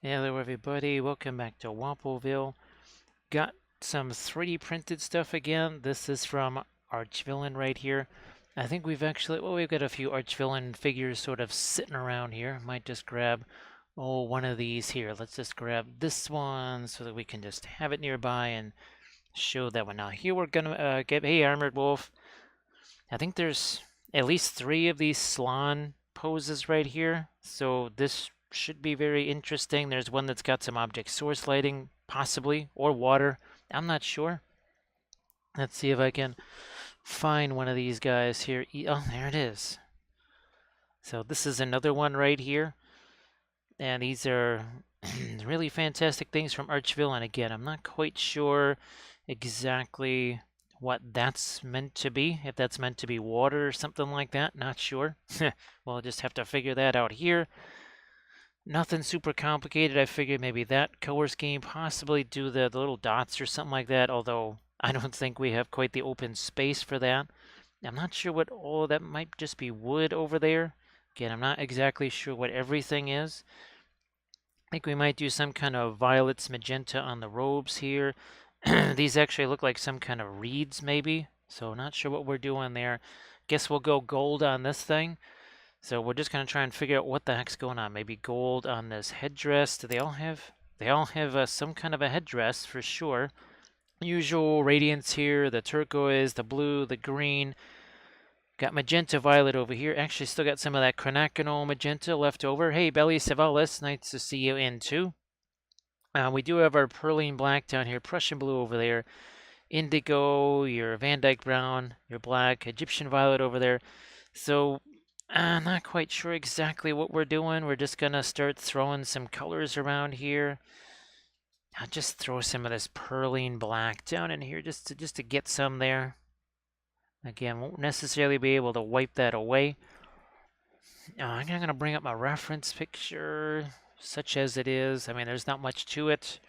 Hello everybody, welcome back to Wappelville. Got some 3D printed stuff again. This is from Archvillain right here. I think we've got a few Archvillain figures sort of sitting around here. Might just grab, one of these here. Let's just grab this one so that we can just have it nearby and show that one. Now here we're gonna get, hey Armored Wolf. I think there's at least 3 of these Slaan poses right here. So this should be very interesting. There's one that's got some object source lighting, possibly, or water. I'm not sure. Let's see if I can find one of these guys here. Oh, there it is. So this is another one right here. And these are really fantastic things from Archvillain. Again, I'm not quite sure exactly what that's meant to be. If that's meant to be water or something like that, not sure. We'll just have to figure that out here. Nothing super complicated. I figured maybe that color scheme, possibly do the little dots or something like that, although I don't think we have quite the open space for that. I'm not sure what, oh, that might just be wood over there. Again, I'm not exactly sure what everything is. I think we might do some kind of violets, magenta on the robes here. These actually look like some kind of reeds, maybe. So not sure what we're doing there. Guess we'll go gold on this thing. So we're just gonna try and figure out what the heck's going on. Maybe gold on this headdress. Do they all have? They all have some kind of a headdress for sure. Usual radiance here. The turquoise, the blue, the green. Got magenta violet over here. Actually, still got some of that chronacanol magenta left over. Hey, Belly Savalis, nice to see you in too. We do have our Perline black down here, Prussian blue over there, indigo, your Van Dyke brown, your black, Egyptian violet over there. So I'm not quite sure exactly what we're doing. We're just gonna start throwing some colors around here. I'll just throw some of this Perline black down in here just to get some there. Again, won't necessarily be able to wipe that away. I'm going to bring up my reference picture, such as it is. I mean, there's not much to it.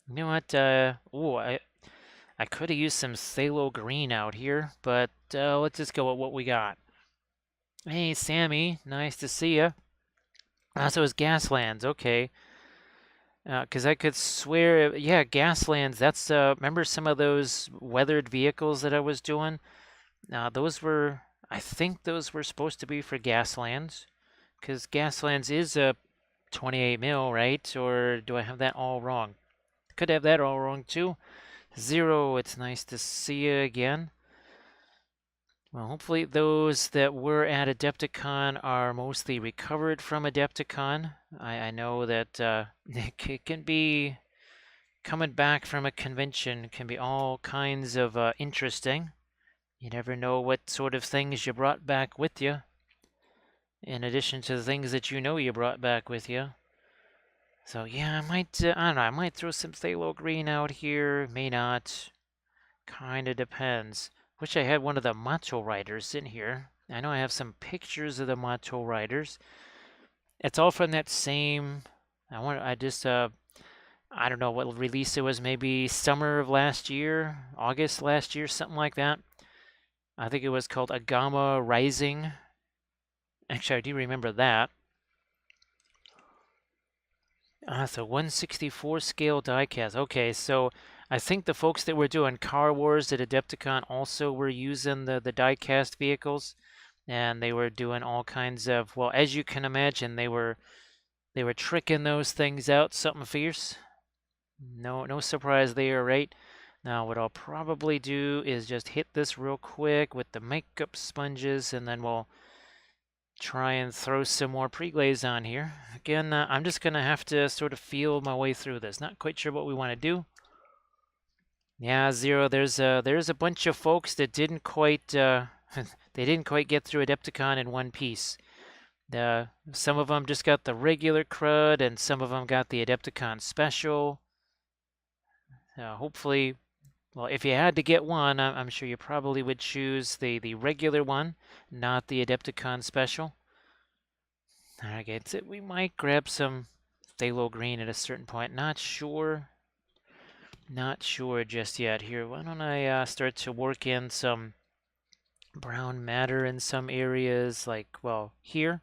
You know what? I could have used some phthalo green out here, but let's just go with what we got. Hey, Sammy, nice to see you. So it's Gaslands, okay. Because I could swear, yeah, Gaslands, that's, remember some of those weathered vehicles that I was doing? Those were, I think those were supposed to be for Gaslands, because Gaslands is a 28 mil, right? Or do I have that all wrong? Could have that all wrong too. Zero, it's nice to see you again. Well, hopefully those that were at Adepticon are mostly recovered from Adepticon. I know that it can be coming back from a convention can be all kinds of interesting. You never know what sort of things you brought back with you, in addition to the things that you know you brought back with you. So yeah, I might, I don't know, I might throw some phthalo green out here, may not. Kinda depends. Wish I had one of the Macho Riders in here. I know I have some pictures of the Macho Riders. It's all from that same, I don't know what release it was, maybe summer of last year, August last year, something like that. I think it was called Agama Rising. Actually, I do remember that. So 164 scale diecast. Okay, so I think the folks that were doing Car Wars at Adepticon also were using the diecast vehicles, and they were doing all kinds of, well, as you can imagine, they were tricking those things out something fierce. No surprise there, right? Now what I'll probably do is just hit this real quick with the makeup sponges, and then we'll try and throw some more pre-glaze on here. Again, I'm just going to have to sort of feel my way through this. Not quite sure what we want to do. Yeah, Zero, there's a bunch of folks that didn't quite they didn't quite get through Adepticon in one piece. Some of them just got the regular crud, and some of them got the Adepticon special. Hopefully, well, if you had to get one, I'm sure you probably would choose the regular one, not the Adepticon special. Okay, so we might grab some phthalo green at a certain point. Not sure. Not sure just yet. Here, why don't I start to work in some brown matter in some areas, like, well, here.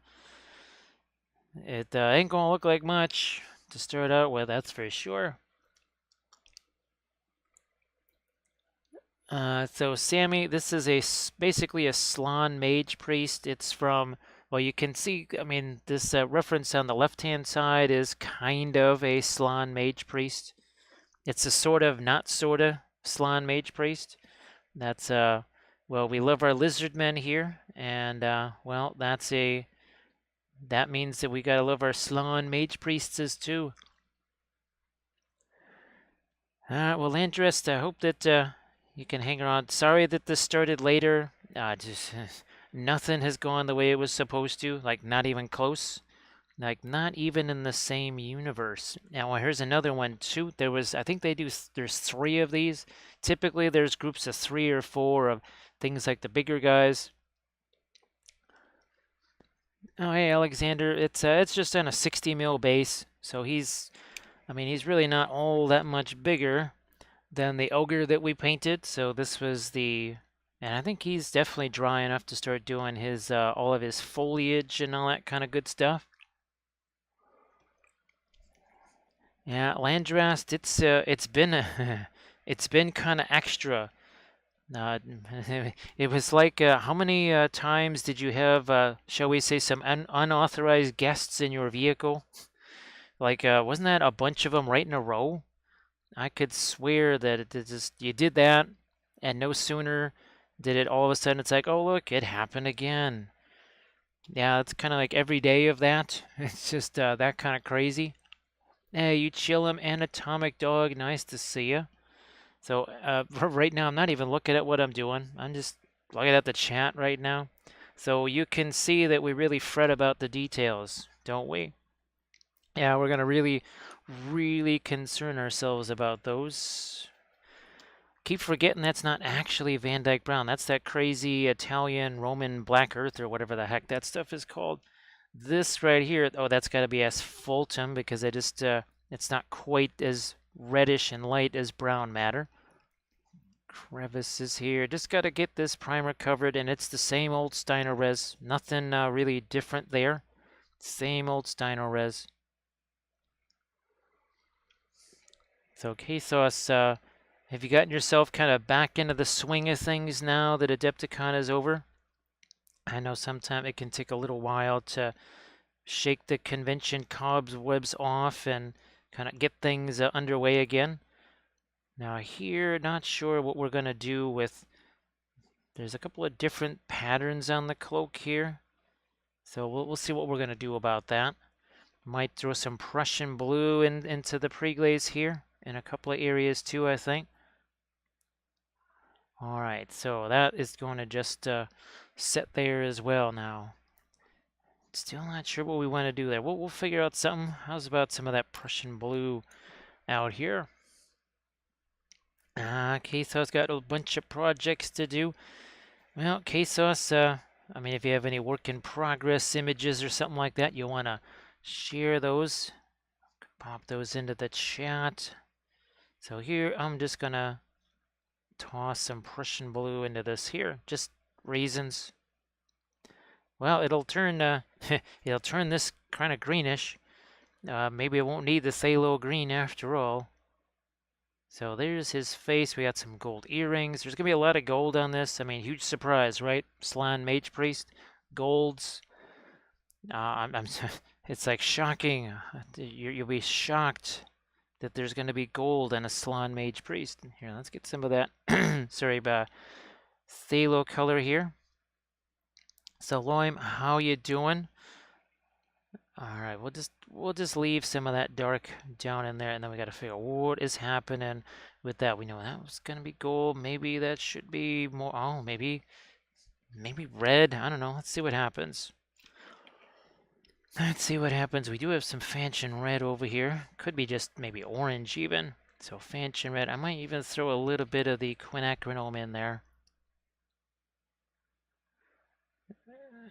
It ain't gonna look like much. to start out with, that's for sure. So Sammy, this is basically a Slaan Mage Priest. It's from, well, you can see, I mean, this reference on the left-hand side is kind of a Slaan Mage Priest. It's a sort of, not sorta, Slaan Mage Priest. That's, well, we love our lizard men here, and, well, that means that we gotta love our Slaan Mage Priestesses too. Well, Landrest, I hope that you can hang around. Sorry that this started later. Just nothing has gone the way it was supposed to. Like, not even close. Like, not even in the same universe. Now, here's another one too. I think there's 3 of these. Typically, there's groups of 3 or 4 of things like the bigger guys. Oh, hey, Alexander. It's just on a 60 mil base, so I mean, he's really not all that much bigger than the ogre that we painted. So this was and I think he's definitely dry enough to start doing his all of his foliage and all that kind of good stuff. Yeah, Landrast, it's been it's been kind of extra. Uh, it was like how many times did you have shall we say some unauthorized guests in your vehicle? Like wasn't that a bunch of them right in a row? I could swear that it just you did that, and no sooner did it all of a sudden it's like, oh look, it happened again. Yeah, it's kind of like every day of that. It's just that kind of crazy. Hey, you chillin', anatomic dog. Nice to see you. So right now, I'm not even looking at what I'm doing. I'm just looking at the chat right now. So you can see that we really fret about the details, don't we? Yeah, we're gonna really, really concern ourselves about those. Keep forgetting that's not actually Van Dyke Brown. That's that crazy Italian Roman Black Earth or whatever the heck that stuff is called. This right here, oh, that's got to be asphaltum because it's not quite as reddish and light as brown matter. Crevices here. Just got to get this primer covered, and it's the same old Steiner res. Nothing really different there. Same old Steiner res. So, K-Sauce, have you gotten yourself kind of back into the swing of things now that Adepticon is over? I know sometimes it can take a little while to shake the convention cobwebs off and kind of get things underway again. Now here, not sure what we're going to do with, there's a couple of different patterns on the cloak here. So we'll see what we're going to do about that. Might throw some Prussian blue into the pre-glaze here in a couple of areas too, I think. All right, so that is going to just set there as well now. Still not sure what we want to do there. We'll figure out something. How's about some of that Prussian blue out here? KSauce got a bunch of projects to do. Well, KSauce, I mean, if you have any work in progress images or something like that, you want to share those. Pop those into the chat. So here, I'm just going to toss some Prussian blue into this here. Just reasons. Well, it'll turn this kind of greenish. Maybe I won't need the phthalo green after all. So there's his face. We got some gold earrings. There's going to be a lot of gold on this. I mean, huge surprise, right? Slaan Mage Priest. Golds. It's like shocking. You'll be shocked that there's going to be gold on a Slaan Mage Priest. Here, let's get some of that. Sorry, phthalo color here. So Loim, how you doing? All right, we'll just leave some of that dark down in there, and then we got to figure out what is happening with that. We know that was gonna be gold. Maybe that should be more. Oh, maybe red. I don't know. Let's see what happens. Let's see what happens. We do have some Fanchon red over here. Could be just maybe orange even. So Fanchon red. I might even throw a little bit of the quinacridone in there.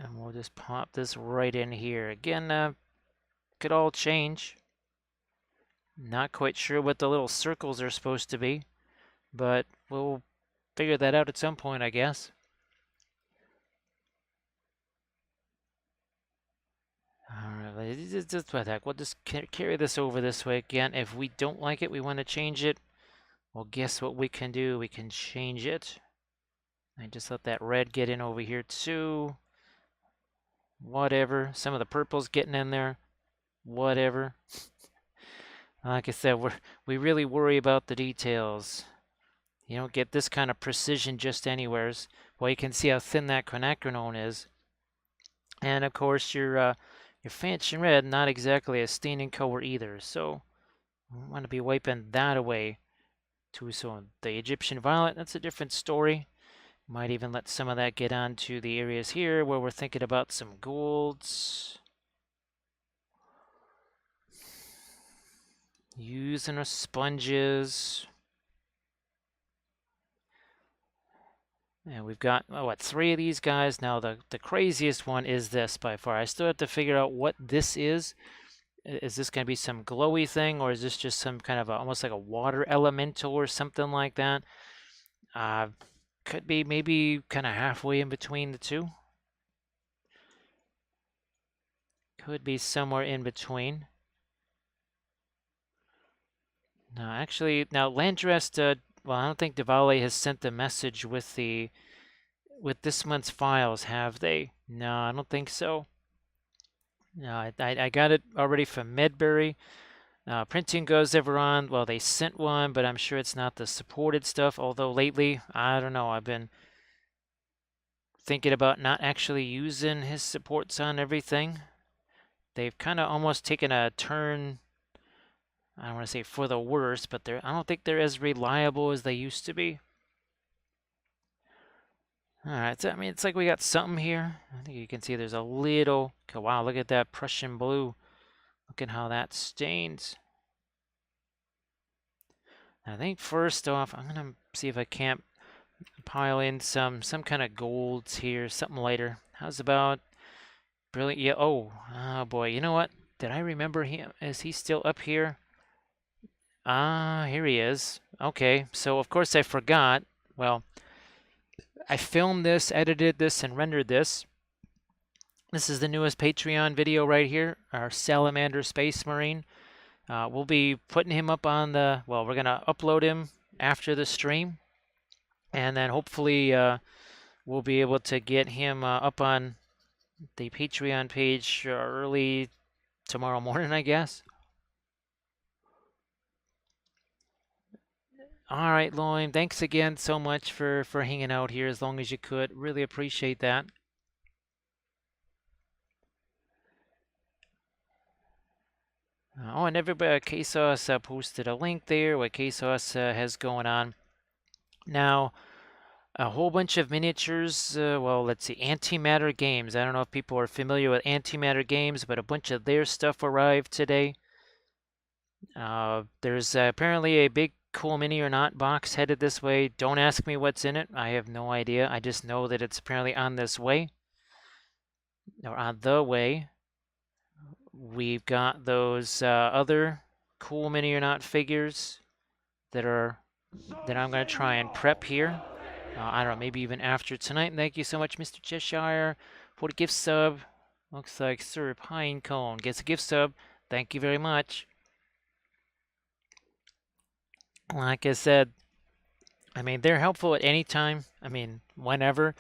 And we'll just pop this right in here. Again, could all change. Not quite sure what the little circles are supposed to be, but we'll figure that out at some point, I guess. All right, just what the heck. We'll just carry this over this way again. If we don't like it, we want to change it. Well, guess what we can do? We can change it. I just let that red get in over here too. Whatever. Some of the purple's getting in there. Whatever. Like I said, we really worry about the details. You don't get this kind of precision just anywheres. Well, you can see how thin that quinacridone is. And of course, your fancy red, not exactly a staining color either. So we want to be wiping that away too. So the Egyptian violet, that's a different story. Might even let some of that get onto the areas here where we're thinking about some golds. Using our sponges. And we've got, oh, what, 3 of these guys. Now, the craziest one is this by far. I still have to figure out what this is. Is this going to be some glowy thing, or is this just some kind of almost like a water elemental or something like that? Could be maybe kind of halfway in between the two. Could be somewhere in between. No, actually, now Landrest, well, I don't think Diwali has sent the message with this month's files, have they? No, I don't think so. No, I got it already from Medbury. Printing goes ever on. Well, they sent one, but I'm sure it's not the supported stuff. Although lately, I don't know, I've been thinking about not actually using his supports on everything. They've kind of almost taken a turn, I don't want to say for the worse, but I don't think they're as reliable as they used to be. All right, so I mean, it's like we got something here. I think you can see there's a little, wow, look at that Prussian blue. Look at how that stains. I think first off, I'm gonna see if I can't pile in some kind of golds here, something lighter. How's about brilliant? Yeah. Oh boy. You know what? Did I remember him? Is he still up here? Here he is. Okay. So of course I forgot. Well, I filmed this, edited this, and rendered this. This is the newest Patreon video right here. Our Salamander Space Marine. We'll be putting him up on the. Well, we're gonna upload him after the stream. And then hopefully we'll be able to get him up on the Patreon page early tomorrow morning, I guess. All right, Loim, thanks again so much for hanging out here as long as you could. Really appreciate that. Oh, and everybody, KSauce posted a link there, what KSauce has going on. Now, a whole bunch of miniatures, well, let's see, Antimatter Games. I don't know if people are familiar with Antimatter Games, but a bunch of their stuff arrived today. There's apparently a big Cool Mini or Not box headed this way. Don't ask me what's in it. I have no idea. I just know that it's apparently on this way. Or on the way. We've got those other Cool Mini or Not figures that I'm going to try and prep here. I don't know, maybe even after tonight. Thank you so much, Mr. Cheshire, for the gift sub. Looks like Sir Pinecone gets a gift sub. Thank you very much. Like I said, I mean, they're helpful at any time. I mean, whenever,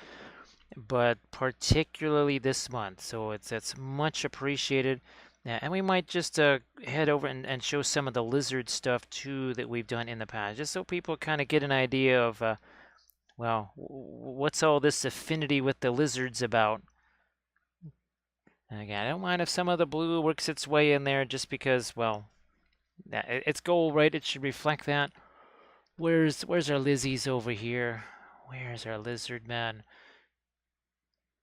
but particularly this month. So it's much appreciated. Yeah, and we might just head over and show some of the lizard stuff too that we've done in the past, just so people kind of get an idea of well, what's all this affinity with the lizards about? And again, I don't mind if some of the blue works its way in there just because, well, it's gold, right? It should reflect that. Where's our Lizzies over here? Where's our lizard man?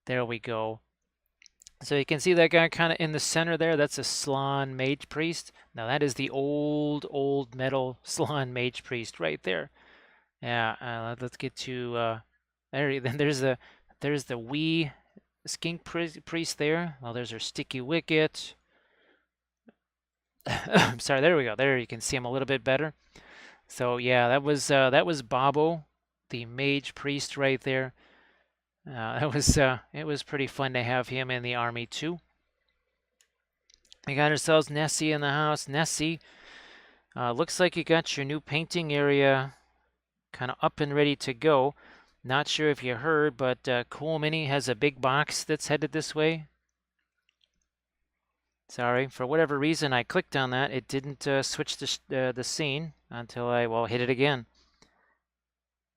There we go. So you can see that guy kind of in the center there. That's a Slaan Mage Priest. Now that is the old metal Slaan Mage Priest right there. Yeah, let's get to there. Then there's the wee skink priest there. Well, there's our sticky wicket. I'm sorry. There we go. There you can see him a little bit better. So yeah, that was Bobo, the mage priest right there. It was pretty fun to have him in the army too. We got ourselves Nessie in the house. Nessie, looks like you got your new painting area kind of up and ready to go. Not sure if you heard, but Cool Mini has a big box that's headed this way. Sorry, for whatever reason I clicked on that. It didn't switch the scene until I, well, hit it again.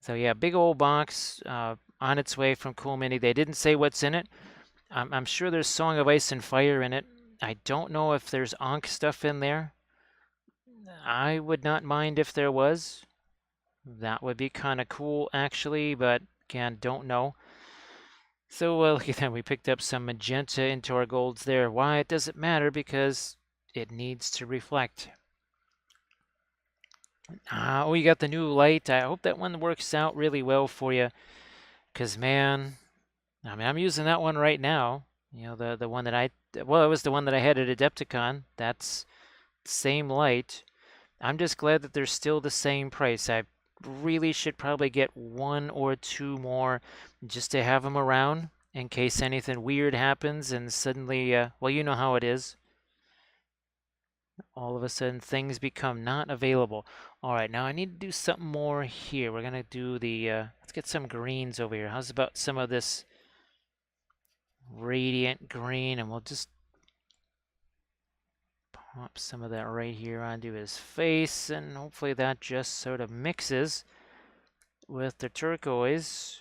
So yeah, big old box on its way from Cool Mini. They didn't say what's in it. I'm sure there's Song of Ice and Fire in it. I don't know if there's Ankh stuff in there. I would not mind if there was. That would be kind of cool, actually, but again, don't know. So look at that, we picked up some magenta into our golds there. Why? It doesn't matter because it needs to reflect. Oh, you got the new light. I hope that one works out really well for you. Because, man, I mean, I'm using that one right now. You know, the one that well, it was the one that I had at Adepticon. That's the same light. I'm just glad that they're still the same price. I really should probably get one or two more just to have them around in case anything weird happens and suddenly, well, you know how it is. All of a sudden things become not available. All right, now I need to do something more here. We're going to do the, let's get some greens over here. How's about some of this radiant green? And we'll just pop some of that right here onto his face. And hopefully that just sort of mixes with the turquoise.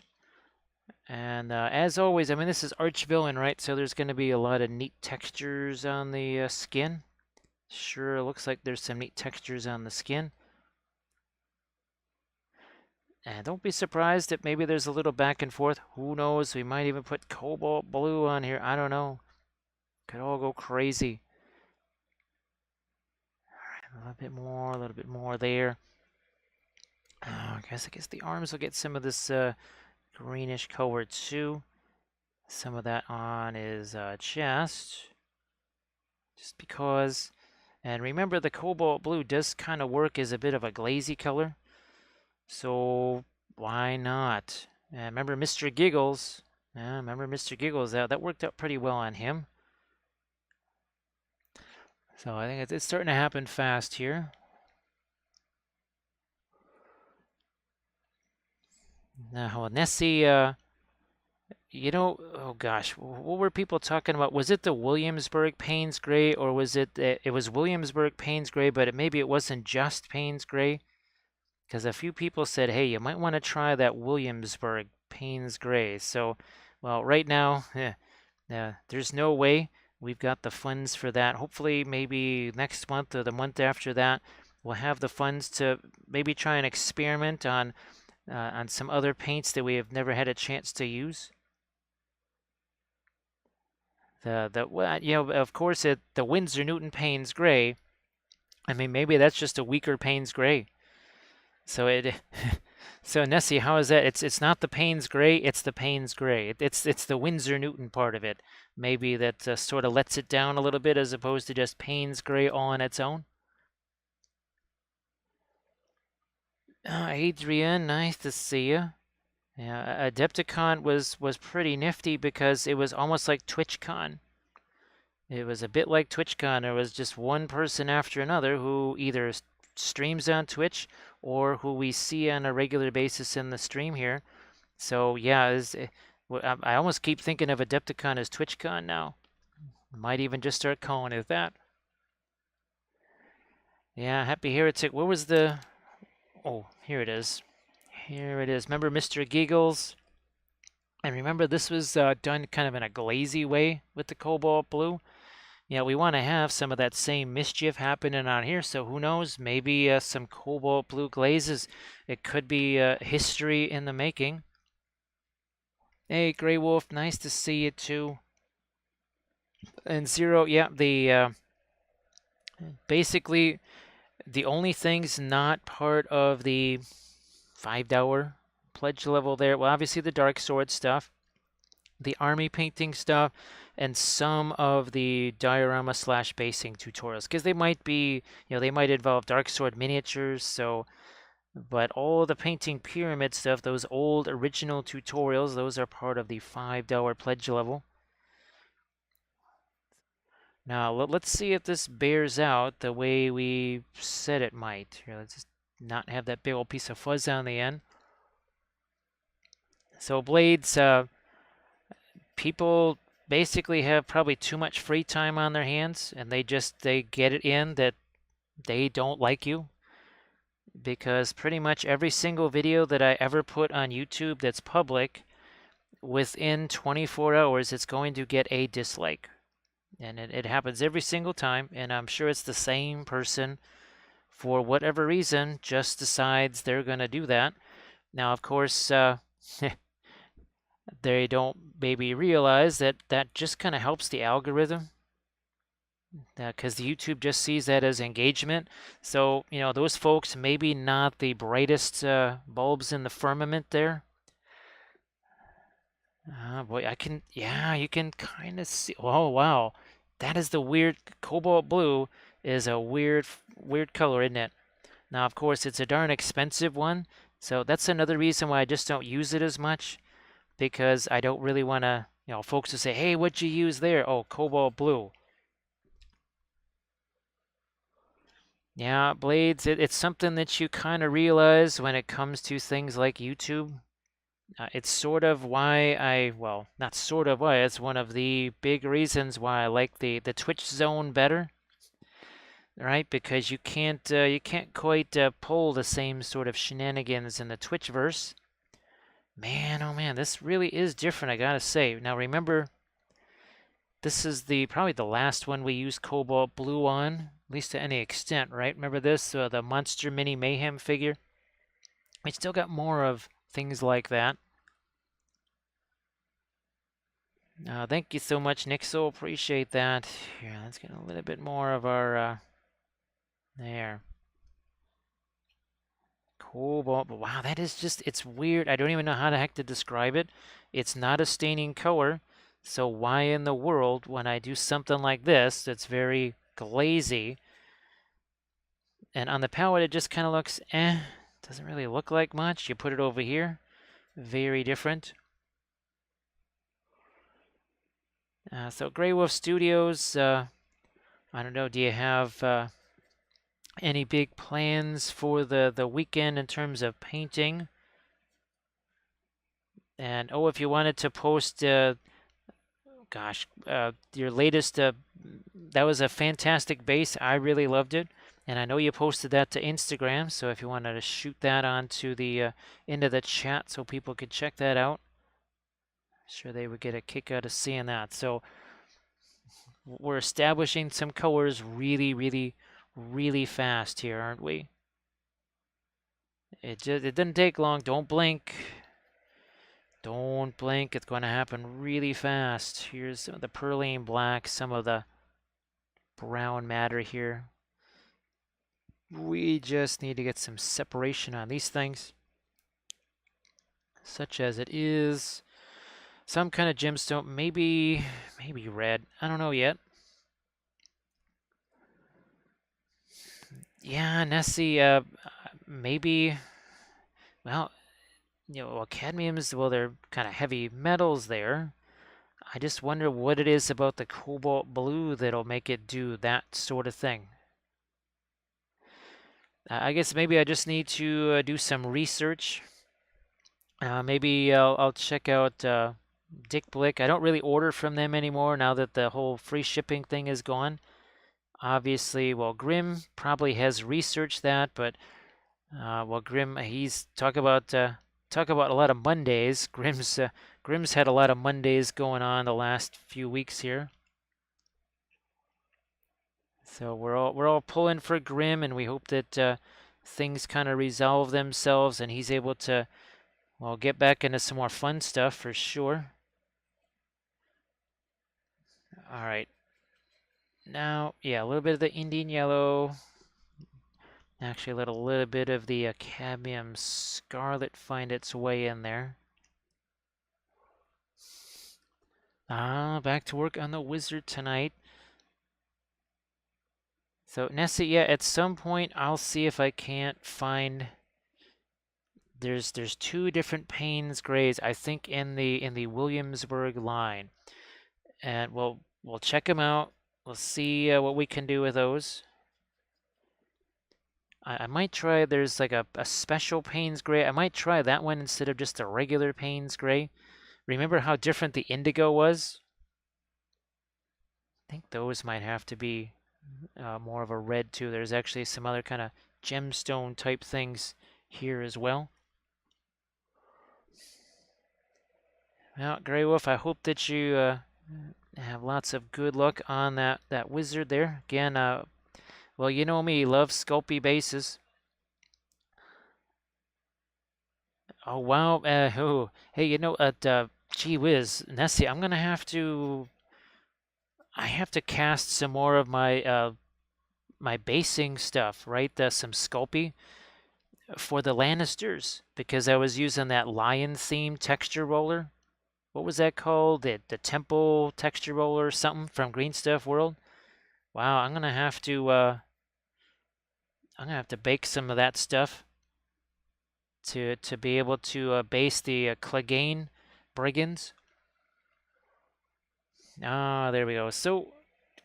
And as always, I mean, this is Archvillain, right? So there's going to be a lot of neat textures on the skin. Sure looks like there's some neat textures on the skin. And don't be surprised if maybe there's a little back and forth. Who knows? We might even put cobalt blue on here. I don't know. Could all go crazy. All right, a little bit more there. I guess the arms will get some of this greenish color too. Some of that on his chest. Just because. And remember, the cobalt blue does kind of work as a bit of a glazy color. So why not? Remember Mr. Giggles? Remember Mr. Giggles? That worked out pretty well on him. So I think it's starting to happen fast here. Now, Nessie, you know, oh gosh, what were people talking about? Was it the Williamsburg Payne's Gray, or was it, it was Williamsburg Payne's Gray, but maybe it wasn't just Payne's Gray? Because a few people said, hey, you might want to try that Williamsburg Payne's Gray. So, well, right now, there's no way we've got the funds for that. Hopefully, maybe next month or the month after that, we'll have the funds to maybe try and experiment on some other paints that we have never had a chance to use. You know, of course, the Winsor Newton Payne's Gray. I mean, maybe that's just a weaker Payne's Gray. So so Nessie, how is that? It's not the Payne's Gray, it's the Payne's Gray. It's the Winsor Newton part of it. Maybe that sort of lets it down a little bit as opposed to just Payne's Gray all on its own. Adrian, nice to see you. Yeah, Adepticon was pretty nifty because it was almost like TwitchCon. It was a bit like TwitchCon. There was just one person after another who either streams on Twitch or who we see on a regular basis in the stream here. So yeah, I almost keep thinking of Adepticon as TwitchCon now. Might even just start calling it that. Yeah, Happy Heretic. What was the... Oh, here it is. Here it is. Remember Mr. Giggles? And remember, this was done kind of in a glazy way with the cobalt blue. Yeah, we want to have some of that same mischief happening on here. So who knows? Maybe some cobalt blue glazes. It could be history in the making. Hey, Grey Wolf, nice to see you too. And Zero, yeah, the basically the only things not part of the $5 pledge level there. Well, obviously the Dark Sword stuff, the army painting stuff, and some of the diorama / basing tutorials, because they might be, you know, they might involve Dark Sword miniatures. So, but all the painting pyramid stuff, those old original tutorials, those are part of the $5 pledge level. Now, let's see if this bears out the way we said it might. Here, let's just not have that big old piece of fuzz on the end. So blades, people basically have probably too much free time on their hands, and they get it in that they don't like you, because pretty much every single video that I ever put on YouTube that's public, within 24 hours, it's going to get a dislike. And it happens every single time, and I'm sure it's the same person, for whatever reason, just decides they're going to do that. Now, of course, they don't maybe realize that that just kind of helps the algorithm, because YouTube just sees that as engagement. So, those folks, maybe not the brightest bulbs in the firmament there. Boy, yeah, you can kind of see. Oh, wow. That is the weird cobalt blue is a weird color, isn't it? Now, of course, it's a darn expensive one. So that's another reason why I just don't use it as much, because I don't really want to, folks to say, hey, what'd you use there? Oh, cobalt blue. Yeah, blades, it's something that you kind of realize when it comes to things like YouTube. It's sort of why well, not sort of why, it's one of the big reasons why I like the Twitch zone better, right? Because you can't quite pull the same sort of shenanigans in the Twitchverse. Man, oh man, this really is different, I gotta say. Now remember, this is probably the last one we used cobalt blue on, at least to any extent, right? Remember this, the Monster Mini Mayhem figure? We still got more of things like that. Thank you so much, Nixel. Appreciate that. Here, let's get a little bit more of our, there. Cobalt. Wow, that is just, it's weird. I don't even know how the heck to describe it. It's not a staining color. So why in the world, when I do something like this, that's very glazy, and on the palette it just kind of looks, doesn't really look like much. You put it over here, very different. So Grey Wolf Studios, I don't know, do you have any big plans for the weekend in terms of painting? And oh, if you wanted to post, gosh, your latest, that was a fantastic base. I really loved it, and I know you posted that to Instagram. So if you wanted to shoot that onto the into the chat so people could check that out, sure they would get a kick out of seeing that. So we're establishing some colors really, really, really fast here, aren't we? It didn't take long. Don't blink. Don't blink. It's going to happen really fast. Here's some of the perlane black, some of the brown matter here. We just need to get some separation on these things, such as it is. Some kind of gemstone, maybe red. I don't know yet. Yeah, Nessie, maybe. Well, cadmiums, well, they're kind of heavy metals there. I just wonder what it is about the cobalt blue that'll make it do that sort of thing. I guess maybe I just need to do some research. Maybe I'll check out Dick Blick. I don't really order from them anymore now that the whole free shipping thing is gone. Obviously, well, Grim probably has researched that, but well, Grim, he's talk about a lot of Mondays. Grim's had a lot of Mondays going on the last few weeks here. So we're all pulling for Grim, and we hope that things kind of resolve themselves, and he's able to, well, get back into some more fun stuff for sure. All right. Now, yeah, a little bit of the Indian yellow. Actually, let a little bit of the cadmium scarlet find its way in there. Back to work on the wizard tonight. So Nessie, yeah, at some point I'll see if I can't find. There's two different Payne's Grays, I think, in the Williamsburg line, and we'll check them out. We'll see what we can do with those. I might try, there's like a special Payne's Gray. I might try that one instead of just a regular Payne's Gray. Remember how different the indigo was? I think those might have to be more of a red too. There's actually some other kind of gemstone type things here as well. Well, Grey Wolf, I hope that you have lots of good luck on that wizard there. Again, well, you know me, love sculpey bases. Oh wow! Oh, hey, you know, gee whiz, Nessie, I'm gonna have to. I have to cast some more of my basing stuff, right? Some Sculpey for the Lannisters because I was using that lion theme texture roller. What was that called? The temple texture roller or something from Green Stuff World. Wow, I'm gonna have to bake some of that stuff to be able to base the Clegane Brigands. Ah, there we go. So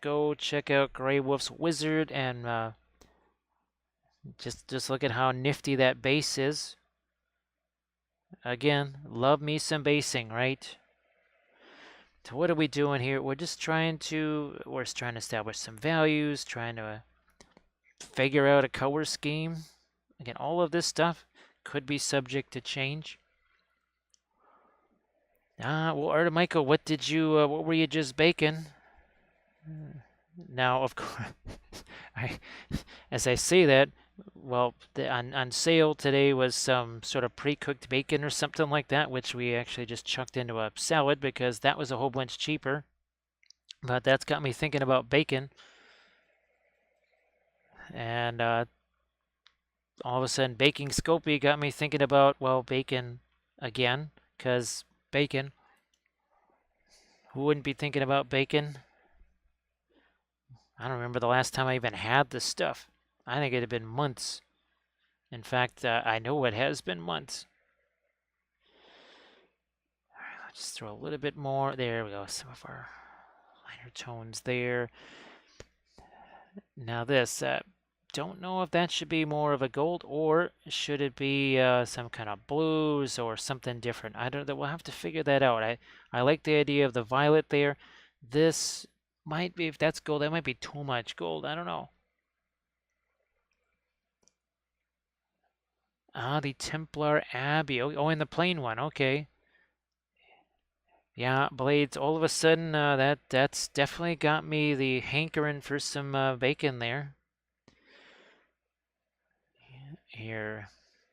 go check out Grey Wolf's Wizard and just look at how nifty that base is. Again, love me some basing, right? So what are we doing here? We're trying to establish some values, trying to figure out a color scheme. Again, all of this stuff could be subject to change. Well, Michael, what were you just baking? Now, of course, as I say that, well, on sale today was some sort of pre-cooked bacon or something like that, which we actually just chucked into a salad because that was a whole bunch cheaper. But that's got me thinking about bacon. And all of a sudden, baking Scopy got me thinking about, well, bacon again, because bacon. Who wouldn't be thinking about bacon? I don't remember the last time I even had this stuff. I think it had been months. In fact, I know it has been months. All right, let's just throw a little bit more. There we go. Some of our lighter tones there. Now this, don't know if that should be more of a gold or should it be some kind of blues or something different. I don't know. We'll have to figure that out. I like the idea of the violet there. This might be, if that's gold, that might be too much gold. I don't know. Ah, the Templar Abbey. Oh, and the plain one. Okay. Yeah, blades. All of a sudden, that's definitely got me the hankering for some bacon there. Here,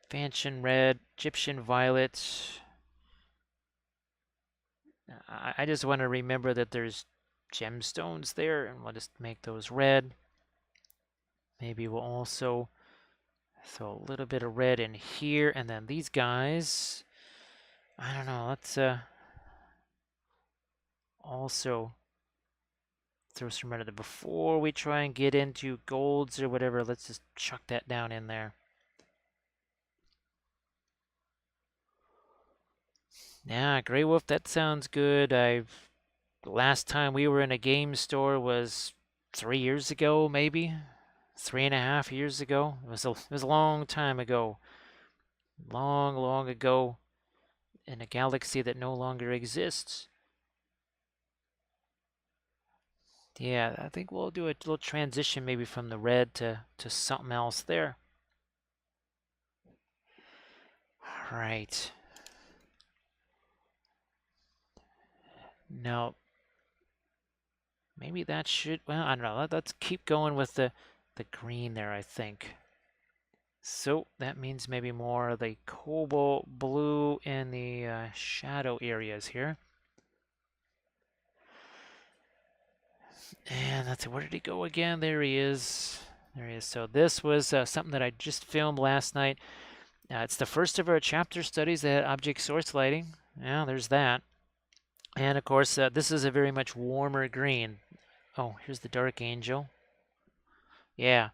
Fanchon Red, Egyptian Violet. I just want to remember that there's gemstones there, and we'll just make those red. Maybe we'll also throw a little bit of red in here, and then these guys. I don't know. Let's also throw some red in there before we try and get into golds or whatever. Let's just chuck that down in there. Yeah, Grey Wolf, that sounds good. Last time we were in a game store was 3 years ago, maybe 3.5 years ago. It was a long time ago, long, long ago, in a galaxy that no longer exists. Yeah, I think we'll do a little transition maybe from the red to something else there. All right. Now, maybe that should, well, I don't know. Let's keep going with the green there, I think. So that means maybe more of the cobalt blue in the shadow areas here. And let's see, where did he go again? There he is. There he is. So this was something that I just filmed last night. It's the first of our chapter studies at object source lighting. Yeah, there's that. And of course, this is a very much warmer green. Oh, here's the Dark Angel. Yeah,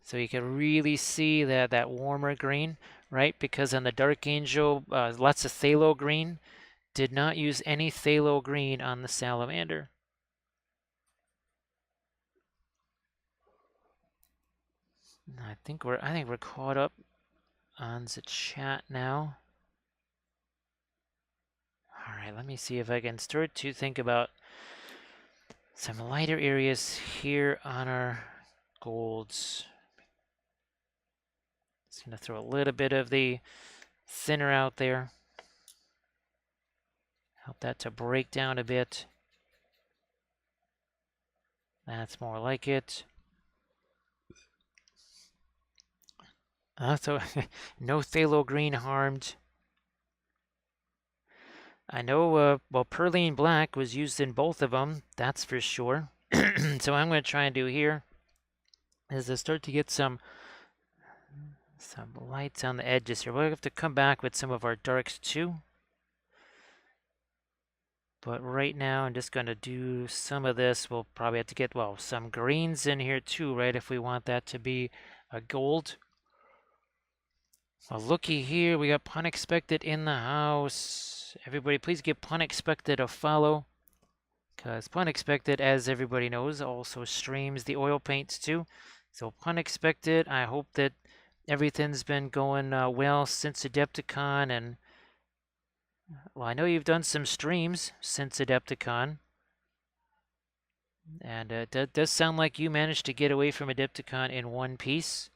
so you can really see that warmer green, right? Because on the Dark Angel, lots of phthalo green. Did not use any phthalo green on the salamander. I think we're caught up on the chat now. All right, let me see if I can start to think about some lighter areas here on our golds. Just gonna throw a little bit of the thinner out there. Help that to break down a bit. That's more like it. So no phthalo green harmed. I know, well, Perline Black was used in both of them, that's for sure. So what I'm going to try and do here is to start to get some lights on the edges here. We'll have to come back with some of our darks too. But right now, I'm just going to do some of this. We'll probably have to get, well, some greens in here too, right, if we want that to be a gold. Well, looky here, we got Pun Expected in the house. Everybody, please give Pun Expected a follow. Because Pun Expected, as everybody knows, also streams the oil paints too. So Pun Expected, I hope that everything's been going well since Adepticon. And, well, I know you've done some streams since Adepticon. And it does sound like you managed to get away from Adepticon in one piece,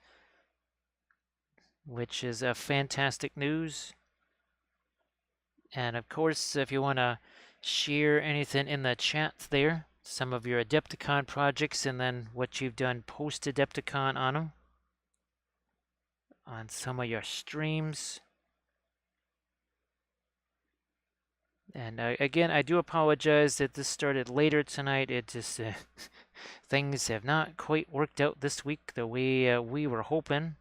which is fantastic news. And of course, if you want to share anything in the chat there, some of your Adepticon projects and then what you've done post-Adepticon on them, on some of your streams. And again, I do apologize that this started later tonight. It just, things have not quite worked out this week the way we were hoping.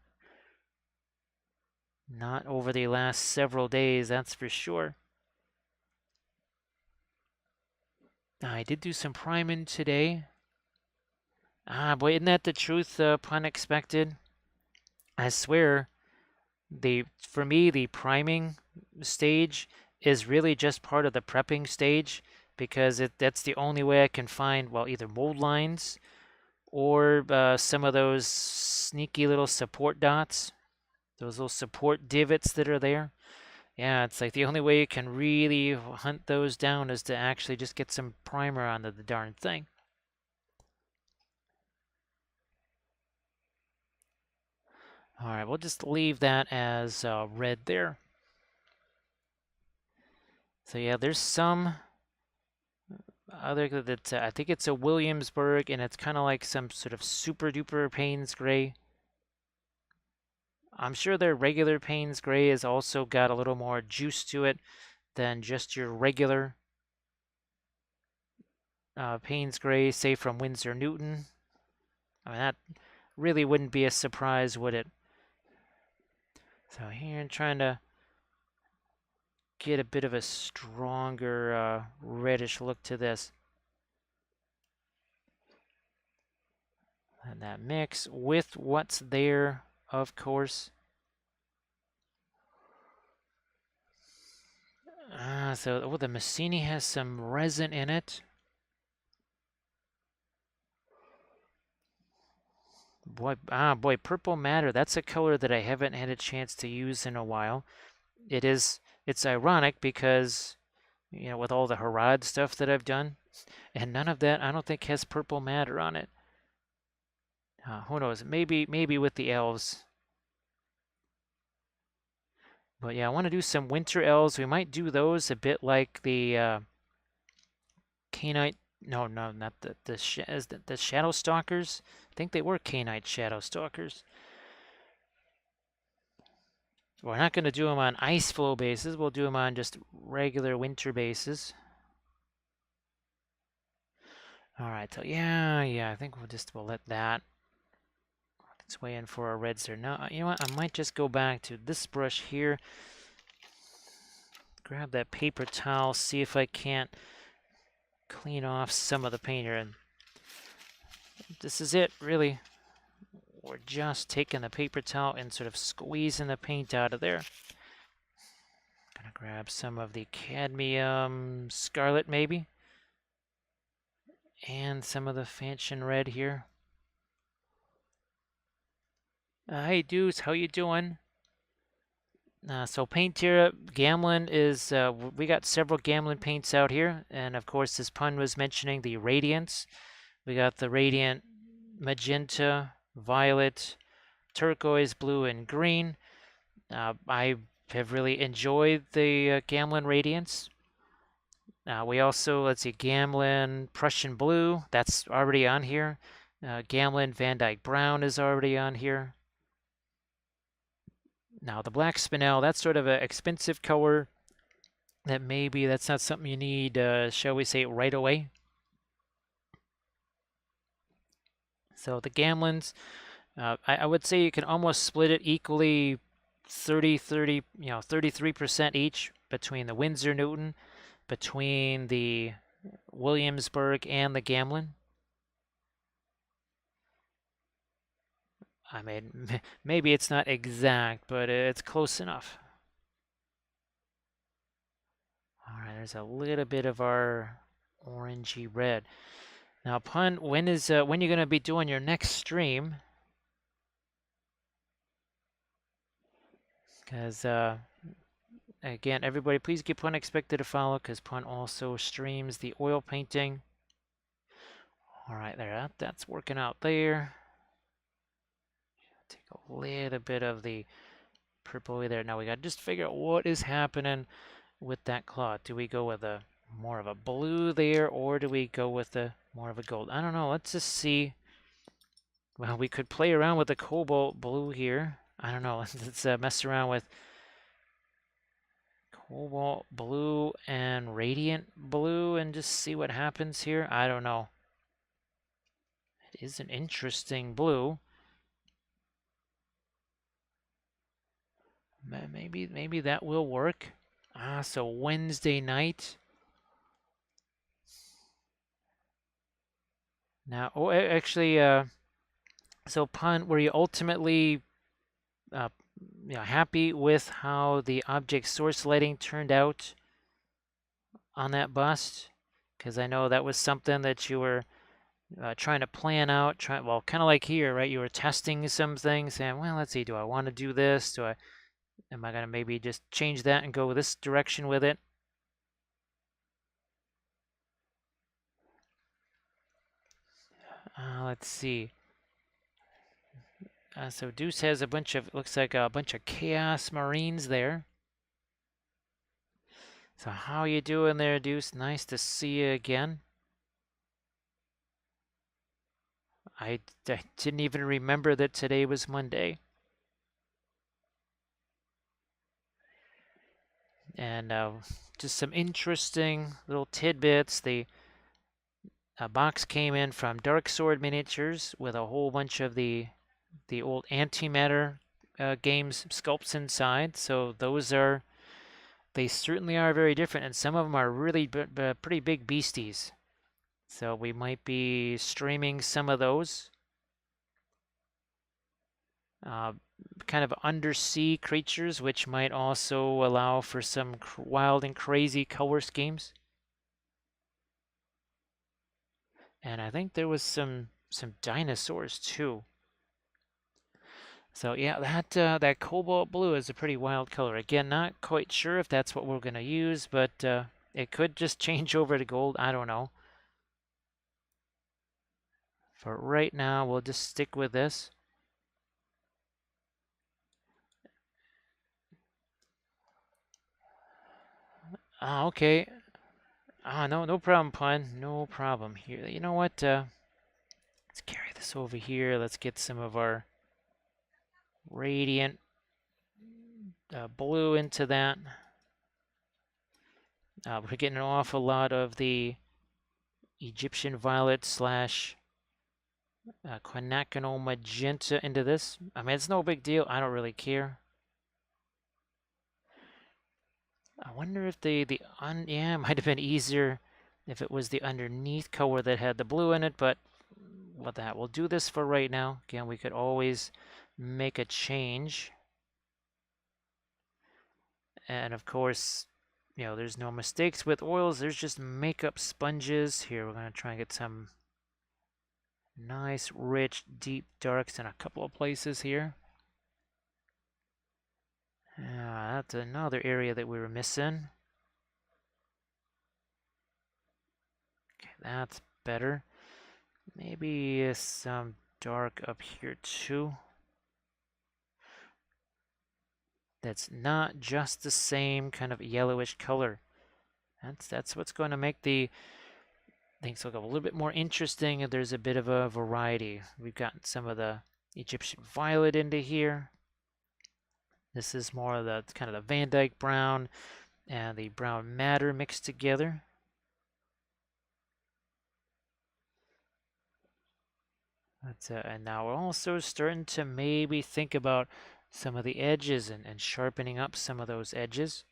Not over the last several days, that's for sure. I did do some priming today. Boy, isn't that the truth, Pun Expected? I swear, for me, the priming stage is really just part of the prepping stage because that's the only way I can find, well, either mold lines or some of those sneaky little support dots, those little support divots that are there. Yeah, it's like the only way you can really hunt those down is to actually just get some primer onto the darn thing. All right, we'll just leave that as red there. So yeah, there's some other that I think it's a Williamsburg, and it's kind of like some sort of super duper Payne's Gray. I'm sure their regular Payne's Gray has also got a little more juice to it than just your regular Payne's Gray, say from Winsor Newton. I mean, that really wouldn't be a surprise, would it? So here I'm trying to get a bit of a stronger reddish look to this. And that mix with what's there, of course. So the Messini has some resin in it. Boy, Purple Matter, that's a color that I haven't had a chance to use in a while. It's ironic because, you know, with all the Harad stuff that I've done, and none of that I don't think has Purple Matter on it. Who knows? Maybe with the elves. But yeah, I want to do some winter elves. We might do those a bit like the Canite. No, not the Shadow Stalkers. I think they were Canite Shadow Stalkers. We're not going to do them on ice flow bases. We'll do them on just regular winter bases. All right, so yeah, I think we'll let that work its way in for our reds there. Now, you know what? I might just go back to this brush here. Grab that paper towel, see if I can't clean off some of the paint here. And this is it, really. We're just taking the paper towel and sort of squeezing the paint out of there. Gonna grab some of the cadmium scarlet, maybe. And some of the Fanchon red here. Hey Deuce, how you doing? So paint here, Gamlin is, we got several Gamlin paints out here, and of course this pun was mentioning the Radiance. We got the Radiant Magenta, Violet, Turquoise, Blue, and Green. I have really enjoyed the Gamlin Radiance. We also, let's see, Gamlin Prussian Blue, that's already on here. Gamlin Van Dyke Brown is already on here. Now the Black Spinel, that's sort of an expensive color that maybe that's not something you need, shall we say, right away. So the Gamlins, I would say you can almost split it equally 30, 33% each between the Windsor Newton, between the Williamsburg and the Gamlin. I mean, maybe it's not exact, but it's close enough. All right, there's a little bit of our orangey red. Now, Pun, when you gonna be doing your next stream? Because again, everybody, please give Pun Expected a follow, because Pun also streams the oil painting. All right, that's working out there. Take a little bit of the purple there. Now we got to just figure out what is happening with that cloth. Do we go with a more of a blue there, or do we go with a more of a gold? I don't know. Let's just see. Well, we could play around with the cobalt blue here. I don't know. Let's mess around with cobalt blue and radiant blue and just see what happens here. I don't know. It is an interesting blue. Maybe that will work. So Wednesday night. Now, actually, so Pun, were you ultimately uh, happy with how the object source lighting turned out on that bust? Because I know that was something that you were trying to plan out. Well, kind of like here, right? You were testing some things, saying, "Well, let's see. Do I want to do this? Am I gonna maybe just change that and go this direction with it?" Let's see. So Deuce has looks like a bunch of Chaos Marines there. So how you doing there, Deuce? Nice to see you again. I didn't even remember that today was Monday. And just some interesting little tidbits. The box came in from Dark Sword Miniatures with a whole bunch of the old antimatter games sculpts inside. So they certainly are very different, and some of them are really pretty big beasties. So we might be streaming some of those. Kind of undersea creatures, which might also allow for some wild and crazy color schemes. And I think there was some dinosaurs too. So yeah, that cobalt blue is a pretty wild color. Again, not quite sure if that's what we're gonna use, but it could just change over to gold. I don't know. For right now, we'll just stick with this. Okay. No problem, Pun. No problem. Here, you know what? Let's carry this over here. Let's get some of our radiant blue into that. We're getting an awful lot of the Egyptian violet slash quinacridone magenta into this. I mean, it's no big deal. I don't really care. I wonder if yeah, it might have been easier if it was the underneath color that had the blue in it, but what the hell. We'll do this for right now. Again, we could always make a change. And of course, there's no mistakes with oils. There's just makeup sponges. Here, we're going to try and get some nice, rich, deep darks in a couple of places here. that's another area that we were missing. Okay, that's better. Maybe some dark up here too. That's not just the same kind of yellowish color. That's what's going to make the things look a little bit more interesting. There's a bit of a variety. We've got some of the Egyptian violet into here. This is more of the kind of the Van Dyke brown and the brown madder mixed together. And now we're also starting to maybe think about some of the edges and sharpening up some of those edges.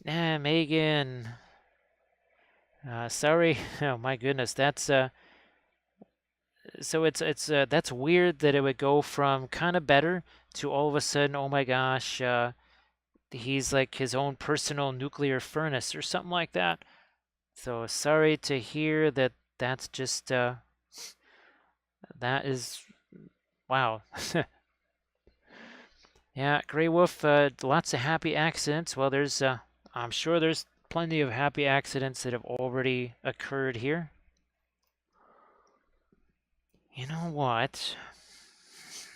Megan. Sorry. Oh my goodness, that's so it's that's weird that it would go from kind of better to all of a sudden, oh my gosh, he's like his own personal nuclear furnace or something like that. So sorry to hear that. That's just that is wow. Yeah, Grey Wolf. Lots of happy accidents. Well, I'm sure there's plenty of happy accidents that have already occurred here. You know what?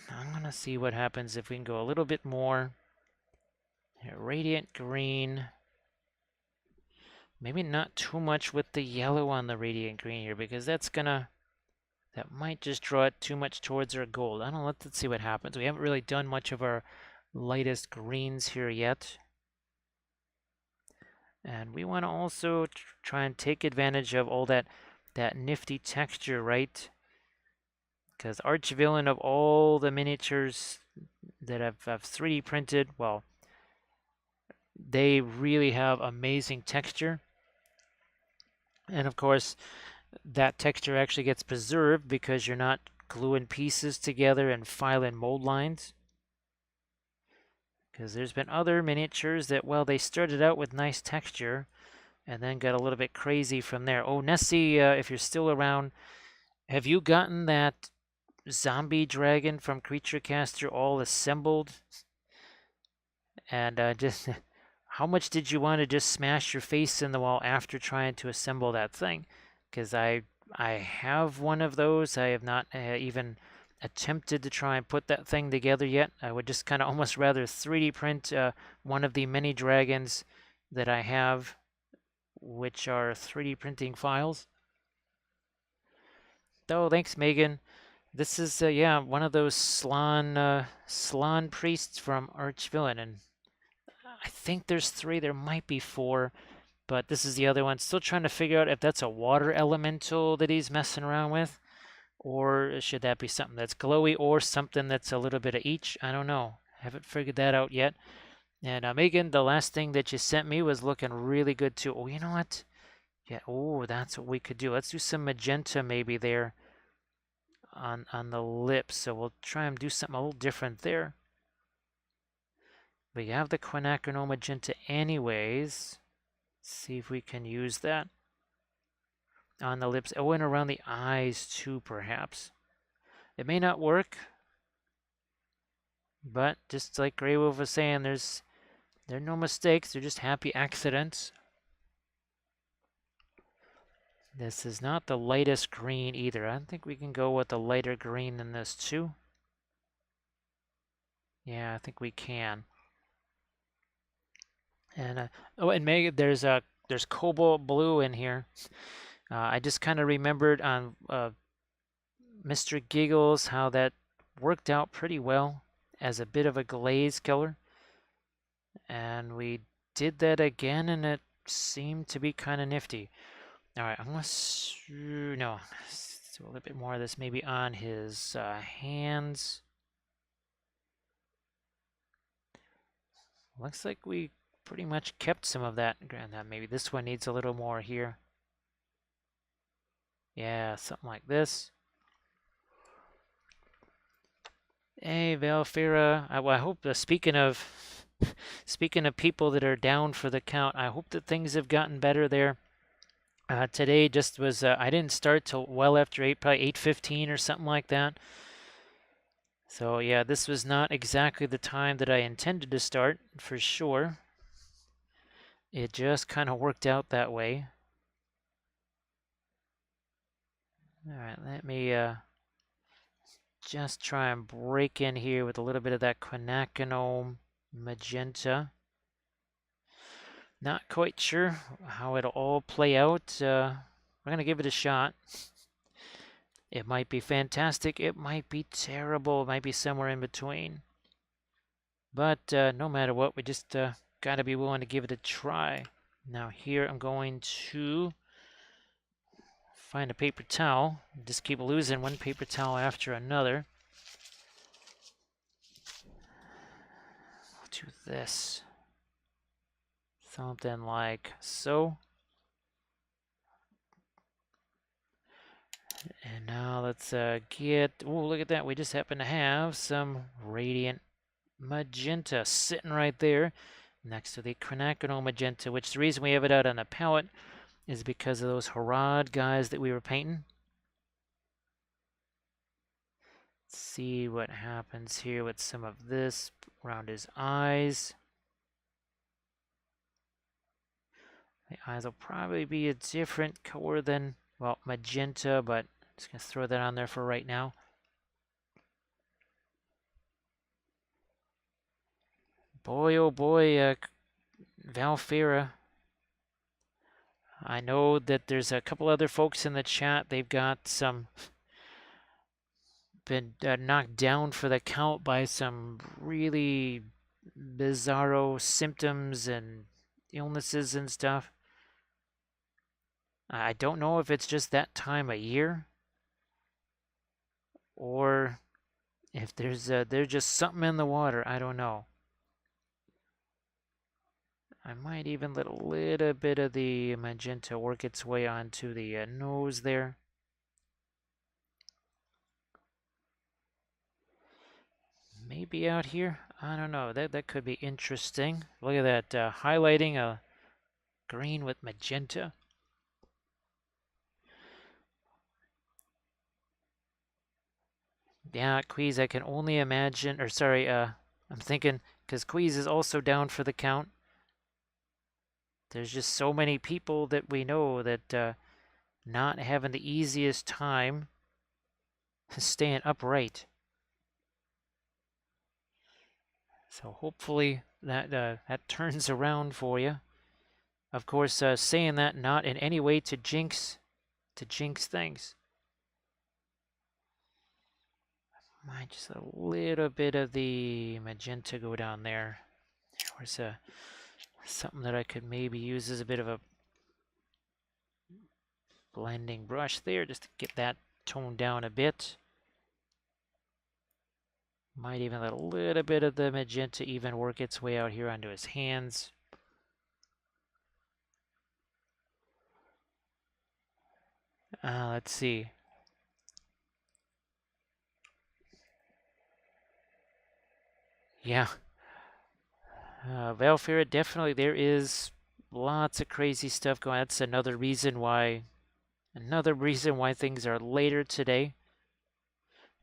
I'm gonna see what happens if we can go a little bit more. Radiant green. Maybe not too much with the yellow on the radiant green here, because that might just draw it too much towards our gold. I don't know, let's see what happens. We haven't really done much of our lightest greens here yet. And we want to also try and take advantage of all that nifty texture, right? Because Archvillain, of all the miniatures that I've 3D printed, well, they really have amazing texture. And of course, that texture actually gets preserved because you're not gluing pieces together and filing mold lines. Because there's been other miniatures that, well, they started out with nice texture and then got a little bit crazy from there. Oh, Nessie, if you're still around, have you gotten that zombie dragon from Creature Caster all assembled? And just how much did you want to just smash your face in the wall after trying to assemble that thing? Because I have one of those. I have not even attempted to try and put that thing together yet. I would just kind of almost rather 3D print one of the many dragons that I have, which are 3D printing files. Oh, thanks, Megan. This is, yeah, one of those Slaan priests from Archvillain, and I think there's 3, there might be 4, but this is the other one. Still trying to figure out if that's a water elemental that he's messing around with, or should that be something that's glowy, or something that's a little bit of each. I don't know. Haven't figured that out yet. And Megan, the last thing that you sent me was looking really good too. Oh, you know what? Yeah, oh, that's what we could do. Let's do some magenta maybe there on the lips. So we'll try and do something a little different there. But you have the quinacridone magenta anyways. See if we can use that on the lips. Oh, and around the eyes too, perhaps. It may not work, but just like Grey Wolf was saying, there are no mistakes. They're just happy accidents. This is not the lightest green either. I think we can go with the lighter green in this too. Yeah, I think we can. And oh, and Meg, there's cobalt blue in here. I just kind of remembered on Mr. Giggles how that worked out pretty well as a bit of a glaze color. And we did that again, and it seemed to be kind of nifty. All right, I'm gonna do a little bit more of this maybe on his hands. Looks like we pretty much kept some of that. Maybe this one needs a little more here. Yeah, something like this. Hey, Valfira. I hope, speaking of people that are down for the count, I hope that things have gotten better there. Today just was, I didn't start till well after 8, probably 8:15 or something like that. So yeah, this was not exactly the time that I intended to start, for sure. It just kind of worked out that way. All right, let me just try and break in here with a little bit of that quinacridone magenta. Not quite sure how it'll all play out. We're going to give it a shot. It might be fantastic. It might be terrible. It might be somewhere in between. But no matter what, we just got to be willing to give it a try. Now here I'm going to find a paper towel. Just keep losing one paper towel after another. I'll do this. Something like so. And now let's get, oh, look at that. We just happen to have some radiant magenta sitting right there next to the quinacridone magenta, which the reason we have it out on a palette is because of those Harad guys that we were painting. Let's see what happens here with some of this around his eyes. The eyes will probably be a different color than, well, magenta, but I'm just going to throw that on there for right now. Boy, oh boy, Valfera. I know that there's a couple other folks in the chat. They've got some, been knocked down for the count by some really bizarro symptoms and illnesses and stuff. I don't know if it's just that time of year or if there's just something in the water. I don't know. I might even let a little bit of the magenta work its way onto the nose there. Maybe out here. I don't know. That could be interesting. Look at that highlighting a green with magenta. Yeah, Queez, I can only imagine, or sorry, I'm thinking, because Queez is also down for the count. There's just so many people that we know that not having the easiest time staying upright. So hopefully that turns around for you. Of course, saying that not in any way to jinx things. Might just a little bit of the magenta go down there. There's something that I could maybe use as a bit of a blending brush there, just to get that toned down a bit. Might even let a little bit of the magenta even work its way out here onto his hands. Let's see. Yeah. Valfera, definitely there is lots of crazy stuff going on. That's another reason why things are later today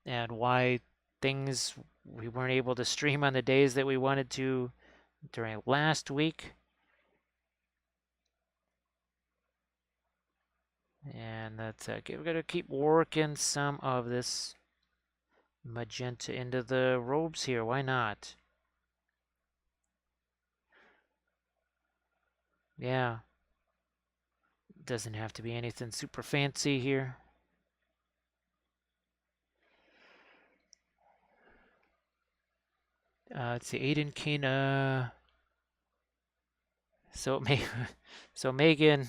and why things we weren't able to stream on the days that we wanted to during last week. And that's we're gonna keep working some of this magenta into the robes here. Why not? Yeah. Doesn't have to be anything super fancy here. Let's see, Aiden can so so Megan,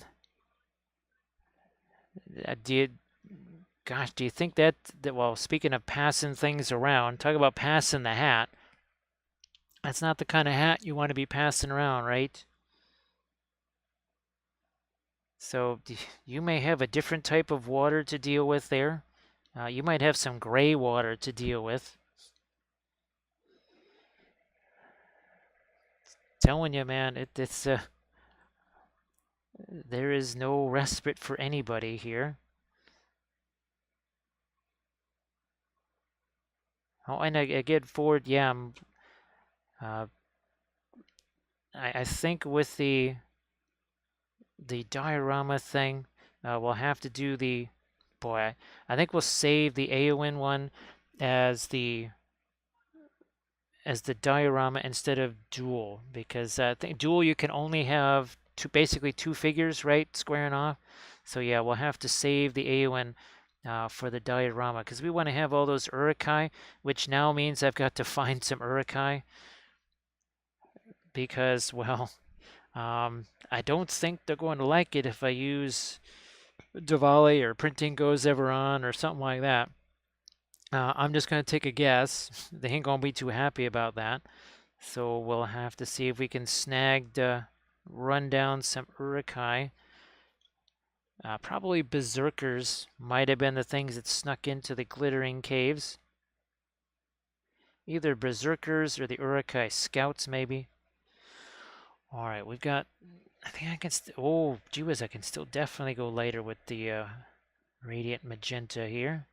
do you, gosh, do you think that well, speaking of passing things around, talk about passing the hat. That's not the kind of hat you want to be passing around, right? So you may have a different type of water to deal with there. You might have some gray water to deal with. Telling you, man, it's there is no respite for anybody here. Oh, and again, Ford, yeah, uh, I think with the diorama thing, we'll have to do the, boy, I think we'll save the Eowyn one as the diorama instead of dual, because I think dual you can only have basically two figures, right, squaring off. So yeah, we'll have to save the Eowyn for the diorama because we want to have all those Urukai, which now means I've got to find some Urukai because, well, I don't think they're going to like it if I use Diwali or Printing Goes Ever On or something like that. I'm just going to take a guess. They ain't going to be too happy about that. So we'll have to see if we can run down some Urukai. Probably Berserkers might have been the things that snuck into the glittering caves. Either Berserkers or the Urukai Scouts, maybe. All right, we've got. I think I can. Oh, gee whiz, I can still definitely go lighter with the Radiant Magenta here.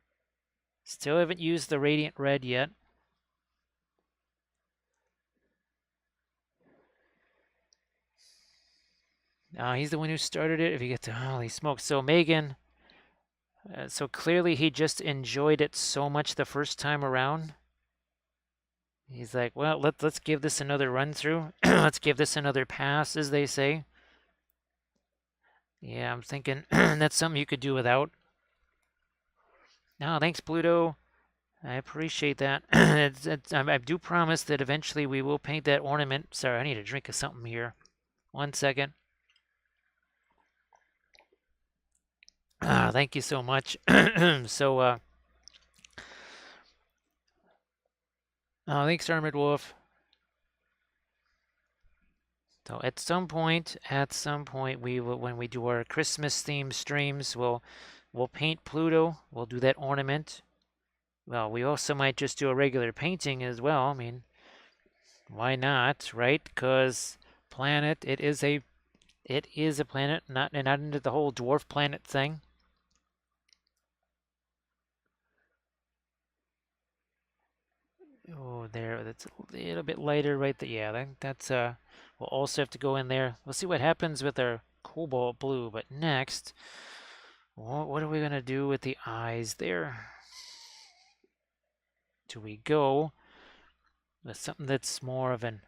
Still haven't used the Radiant Red yet. He's the one who started it. If you get to, holy smokes. So Megan, so clearly he just enjoyed it so much the first time around. He's like, well, let's give this another run through. Let's give this another pass, as they say. Yeah, I'm thinking that's something you could do without. No, thanks, Pluto. I appreciate that. I do promise that eventually we will paint that ornament. Sorry, I need a drink of something here. 1 second. Thank you so much. So, thanks, Armored Wolf. So at some point, we will, when we do our Christmas themed streams, we'll paint Pluto. We'll do that ornament. Well, we also might just do a regular painting as well. I mean, why not, right? Because planet, it is a planet, not into the whole dwarf planet thing. Oh, there, that's a little bit lighter right there. Yeah, that's we'll also have to go in there. We'll see what happens with our cobalt blue, but next, what are we gonna do with the eyes there? Do we go with something that's more of an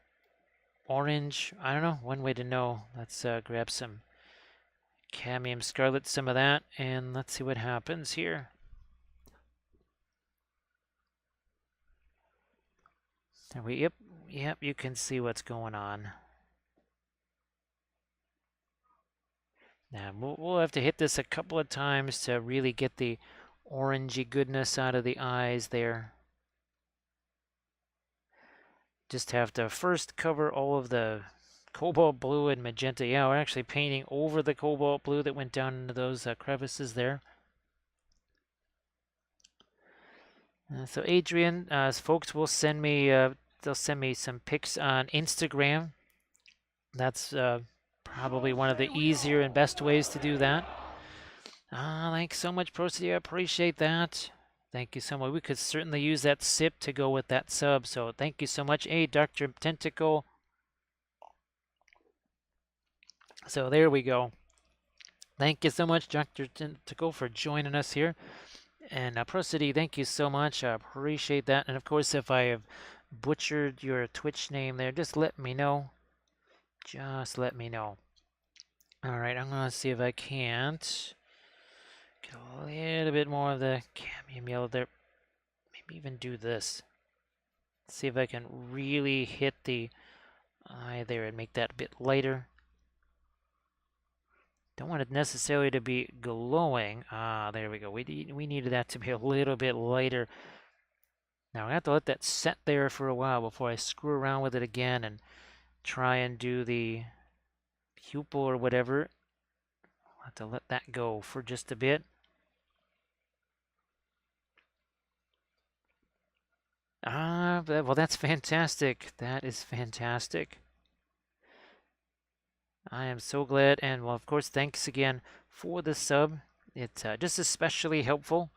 orange? I don't know. One way to know. Let's grab some cadmium scarlet, some of that, and let's see what happens here. Yep, you can see what's going on. Now, we'll have to hit this a couple of times to really get the orangey goodness out of the eyes there. Just have to first cover all of the cobalt blue and magenta. Yeah, we're actually painting over the cobalt blue that went down into those crevices there. So Adrian, folks will send me, they'll send me some pics on Instagram. That's probably one of the easier and best ways to do that. Thanks so much, Procedy. I appreciate that. Thank you so much. We could certainly use that sip to go with that sub. So thank you so much. Hey, Dr. Tentacle. So there we go. Thank you so much, Dr. Tentacle, for joining us here. And Procedy, thank you so much. I appreciate that. And of course, if I have butchered your Twitch name there, just let me know. Just let me know. All right, I'm going to see if I can't get a little bit more of the cadmium yellow there. Maybe even do this. See if I can really hit the eye there and make that a bit lighter. Don't want it necessarily to be glowing. There we go. We needed that to be a little bit lighter. Now I have to let that set there for a while before I screw around with it again and try and do the pupil or whatever. I'll have to let that go for just a bit. Well, that's fantastic. That is fantastic. I am so glad, and well, of course, thanks again for the sub. It's just especially helpful.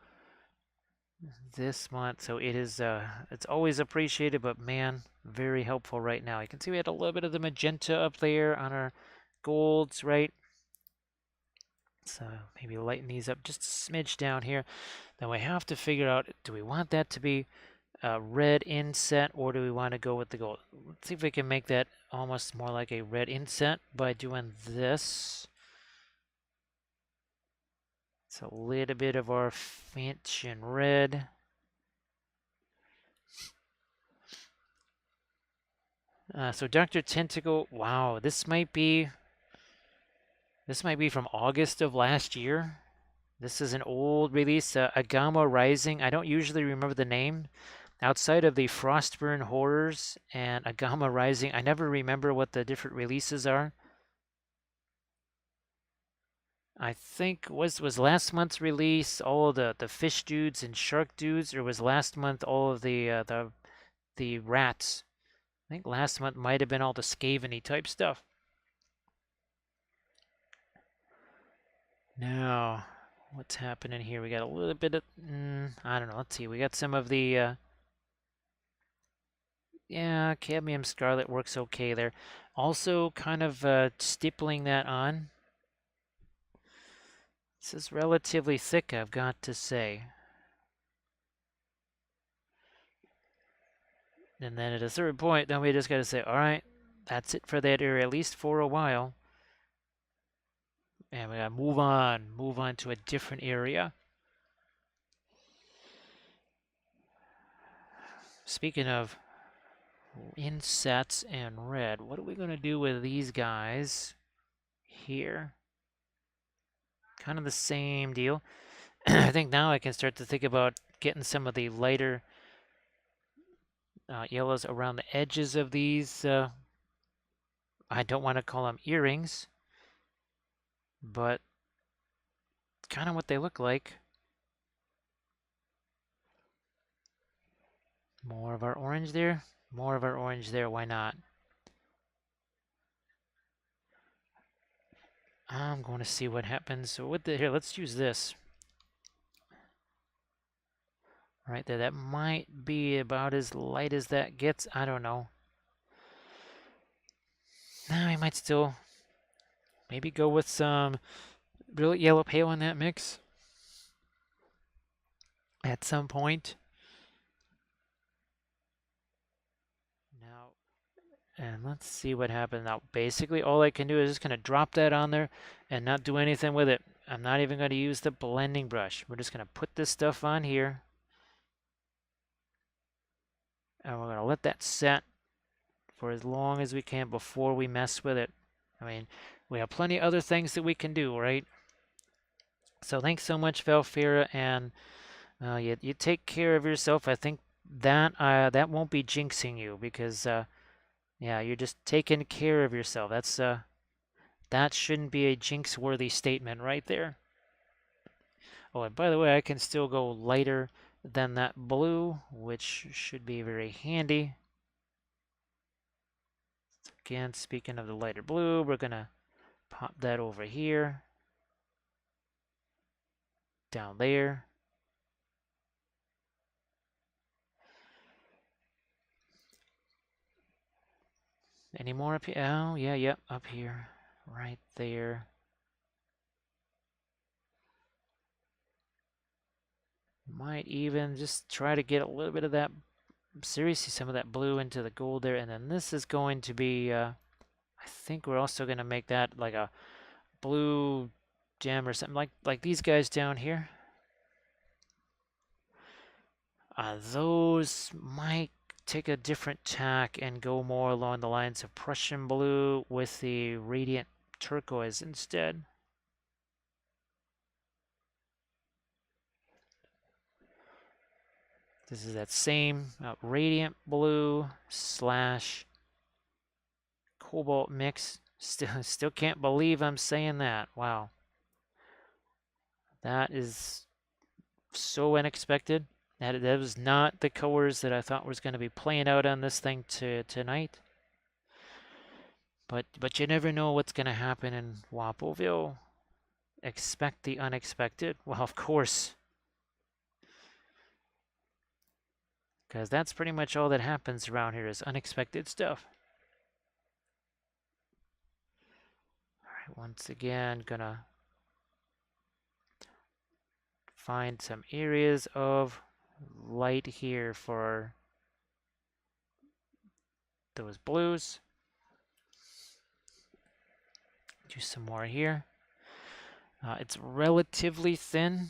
this month. So it is, it's always appreciated, but man, very helpful right now. You can see we had a little bit of the magenta up there on our golds, right? So maybe lighten these up just a smidge down here. Then we have to figure out, do we want that to be a red inset or do we want to go with the gold? Let's see if we can make that almost more like a red inset by doing this. It's a little bit of our finch and red. So Dr. Tentacle, wow, this might be from August of last year. This is an old release, Agama Rising. I don't usually remember the name. Outside of the Frostburn Horrors and Agama Rising, I never remember what the different releases are. I think was last month's release all the fish dudes and shark dudes, or was last month all of the rats? I think last month might have been all the Scaveny type stuff. Now, what's happening here? We got a little bit of, I don't know. Let's see. We got some of the, yeah, cadmium scarlet works okay there. Also, kind of stippling that on. This is relatively thick, I've got to say. And then at a certain point, then we just got to say, all right, that's it for that area, at least for a while. And we got to move on to a different area. Speaking of insets and red, what are we going to do with these guys here? Kind of the same deal. I think now I can start to think about getting some of the lighter yellows around the edges of these. I don't want to call them earrings, but kind of what they look like. More of our orange there. More of our orange there. Why not? I'm going to see what happens. So with the here, let's use this. Right there. That might be about as light as that gets. I don't know. Now I might still maybe go with some brilliant yellow pale in that mix at some point. Now, and let's see what happens. Now, basically, all I can do is just kind of drop that on there and not do anything with it. I'm not even going to use the blending brush. We're just going to put this stuff on here. And we're going to let that set for as long as we can before we mess with it. I mean, we have plenty of other things that we can do, right? So thanks so much, Valfira, and you take care of yourself. I think that that won't be jinxing you because yeah, you're just taking care of yourself. That shouldn't be a jinx-worthy statement right there. Oh, and by the way, I can still go lighter than that blue, which should be very handy. Again, speaking of the lighter blue, we're gonna pop that over here, down there. Any more up here? Oh, yeah, yep, up here, right there. Might even just try to get a little bit of that, seriously, some of that blue into the gold there. And then this is going to be, I think we're also going to make that like a blue gem or something like these guys down here. Those might take a different tack and go more along the lines of Prussian blue with the radiant turquoise instead. This is that same radiant blue slash cobalt mix. Still can't believe I'm saying that. Wow. That is so unexpected. That was not the colors that I thought was going to be playing out on this thing tonight. But you never know what's going to happen in Wappelville. Expect the unexpected. Well, of course. because that's pretty much all that happens around here is unexpected stuff. All right, once again, gonna find some areas of light here for those blues. Do some more here. It's relatively thin,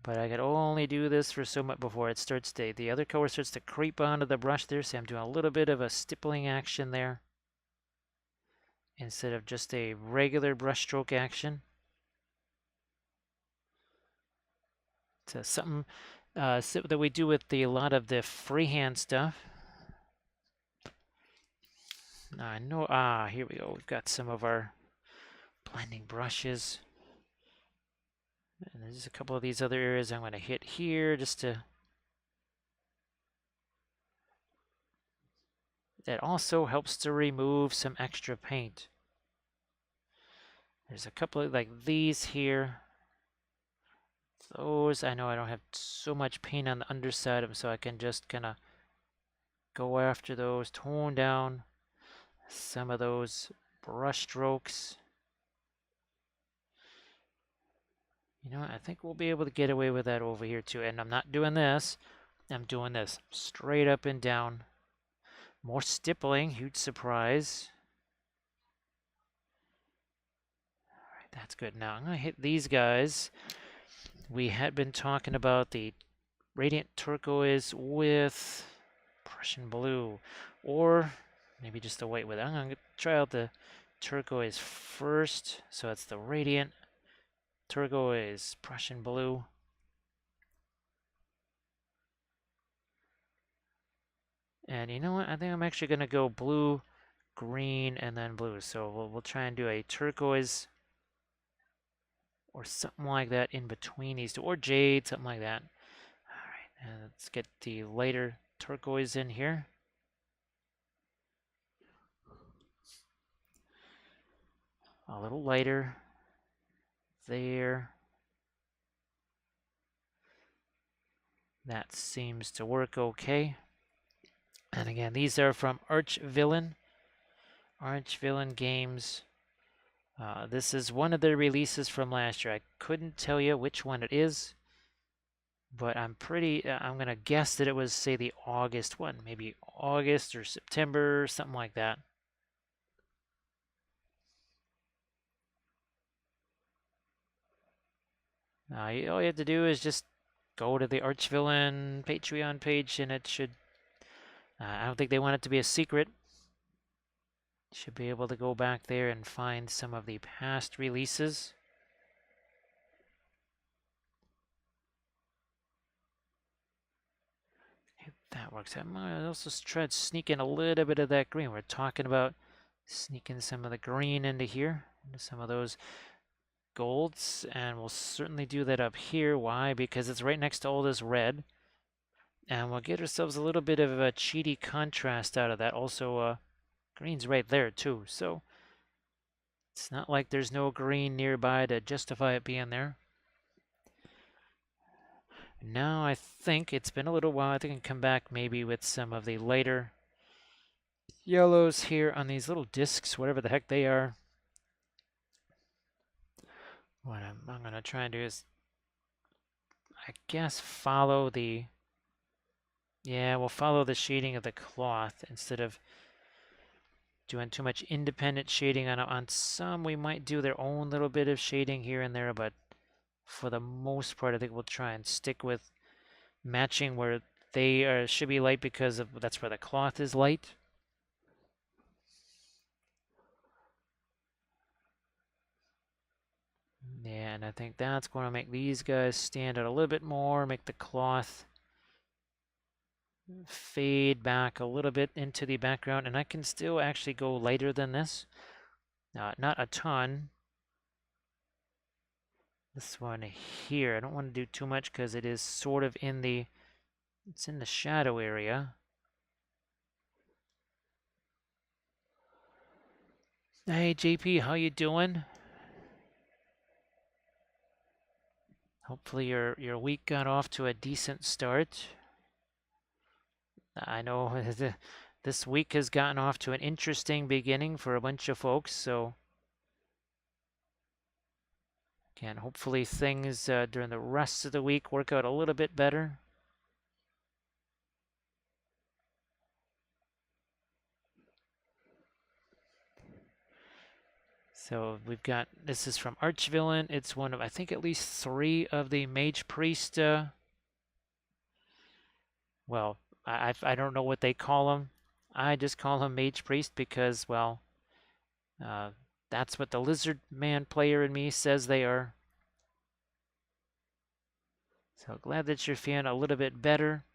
but I could only do this for so much before it starts to, the other color starts to creep onto the brush there, so I'm doing a little bit of a stippling action there instead of just a regular brush stroke action. It's something that we do with a lot of the freehand stuff. I know, here we go. We've got some of our blending brushes. And there's a couple of these other areas I'm going to hit here just to... That also helps to remove some extra paint. There's a couple of like these here. Those, I know I don't have so much paint on the underside of them, so I can just kind of go after those, tone down some of those brush strokes. You know, I think we'll be able to get away with that over here too. And I'm not doing this. I'm doing this straight up and down. More stippling, huge surprise. All right, that's good. Now I'm going to hit these guys. We had been talking about the Radiant Turquoise with Prussian Blue, or maybe just the white with it. I'm going to try out the turquoise first. So it's the Radiant Turquoise, Prussian Blue. And you know what? I think I'm actually going to go blue, green, and then blue. So we'll try and do a turquoise or something like that in between these two, or jade, something like that. All right, and let's get the lighter turquoise in here. A little lighter there. That seems to work okay. And again, these are from Archvillain Games. This is one of the releases from last year. I couldn't tell you which one it is, but I'm gonna guess that it was, say, the August one, maybe August or September, something like that. All you have to do is just go to the Archvillain Patreon page, and it should. I don't think they want it to be a secret. Should be able to go back there and find some of the past releases. That works. I might also try to sneak in a little bit of that green. We're talking about sneaking some of the green into here, into some of those golds, and we'll certainly do that up here. Why? Because it's right next to all this red, and we'll get ourselves a little bit of a cheaty contrast out of that. Also, green's right there too, so it's not like there's no green nearby to justify it being there. Now I think it's been a little while. I think I can come back maybe with some of the lighter yellows here on these little discs, whatever the heck they are. What I'm going to try and do is, I guess, follow the... Yeah, we'll follow the shading of the cloth instead of doing too much independent shading on some. We might do their own little bit of shading here and there, but for the most part, I think we'll try and stick with matching where they should be light, because that's where the cloth is light. Yeah, and I think that's going to make these guys stand out a little bit more, make the cloth fade back a little bit into the background, and I can still actually go lighter than this. Not a ton. This one here, I don't want to do too much because it is sort of in the, it's in the shadow area. Hey JP, how you doing? Hopefully your week got off to a decent start. I know this week has gotten off to an interesting beginning for a bunch of folks, so again, hopefully things during the rest of the week work out a little bit better. So we've got, this is from Archvillain. It's one of, I think, at least 3 of the Mage Priest, well, I don't know what they call them. I just call him Mage Priest because, well, uh, that's what the Lizard Man player in me says they are. So glad that you're feeling a little bit better.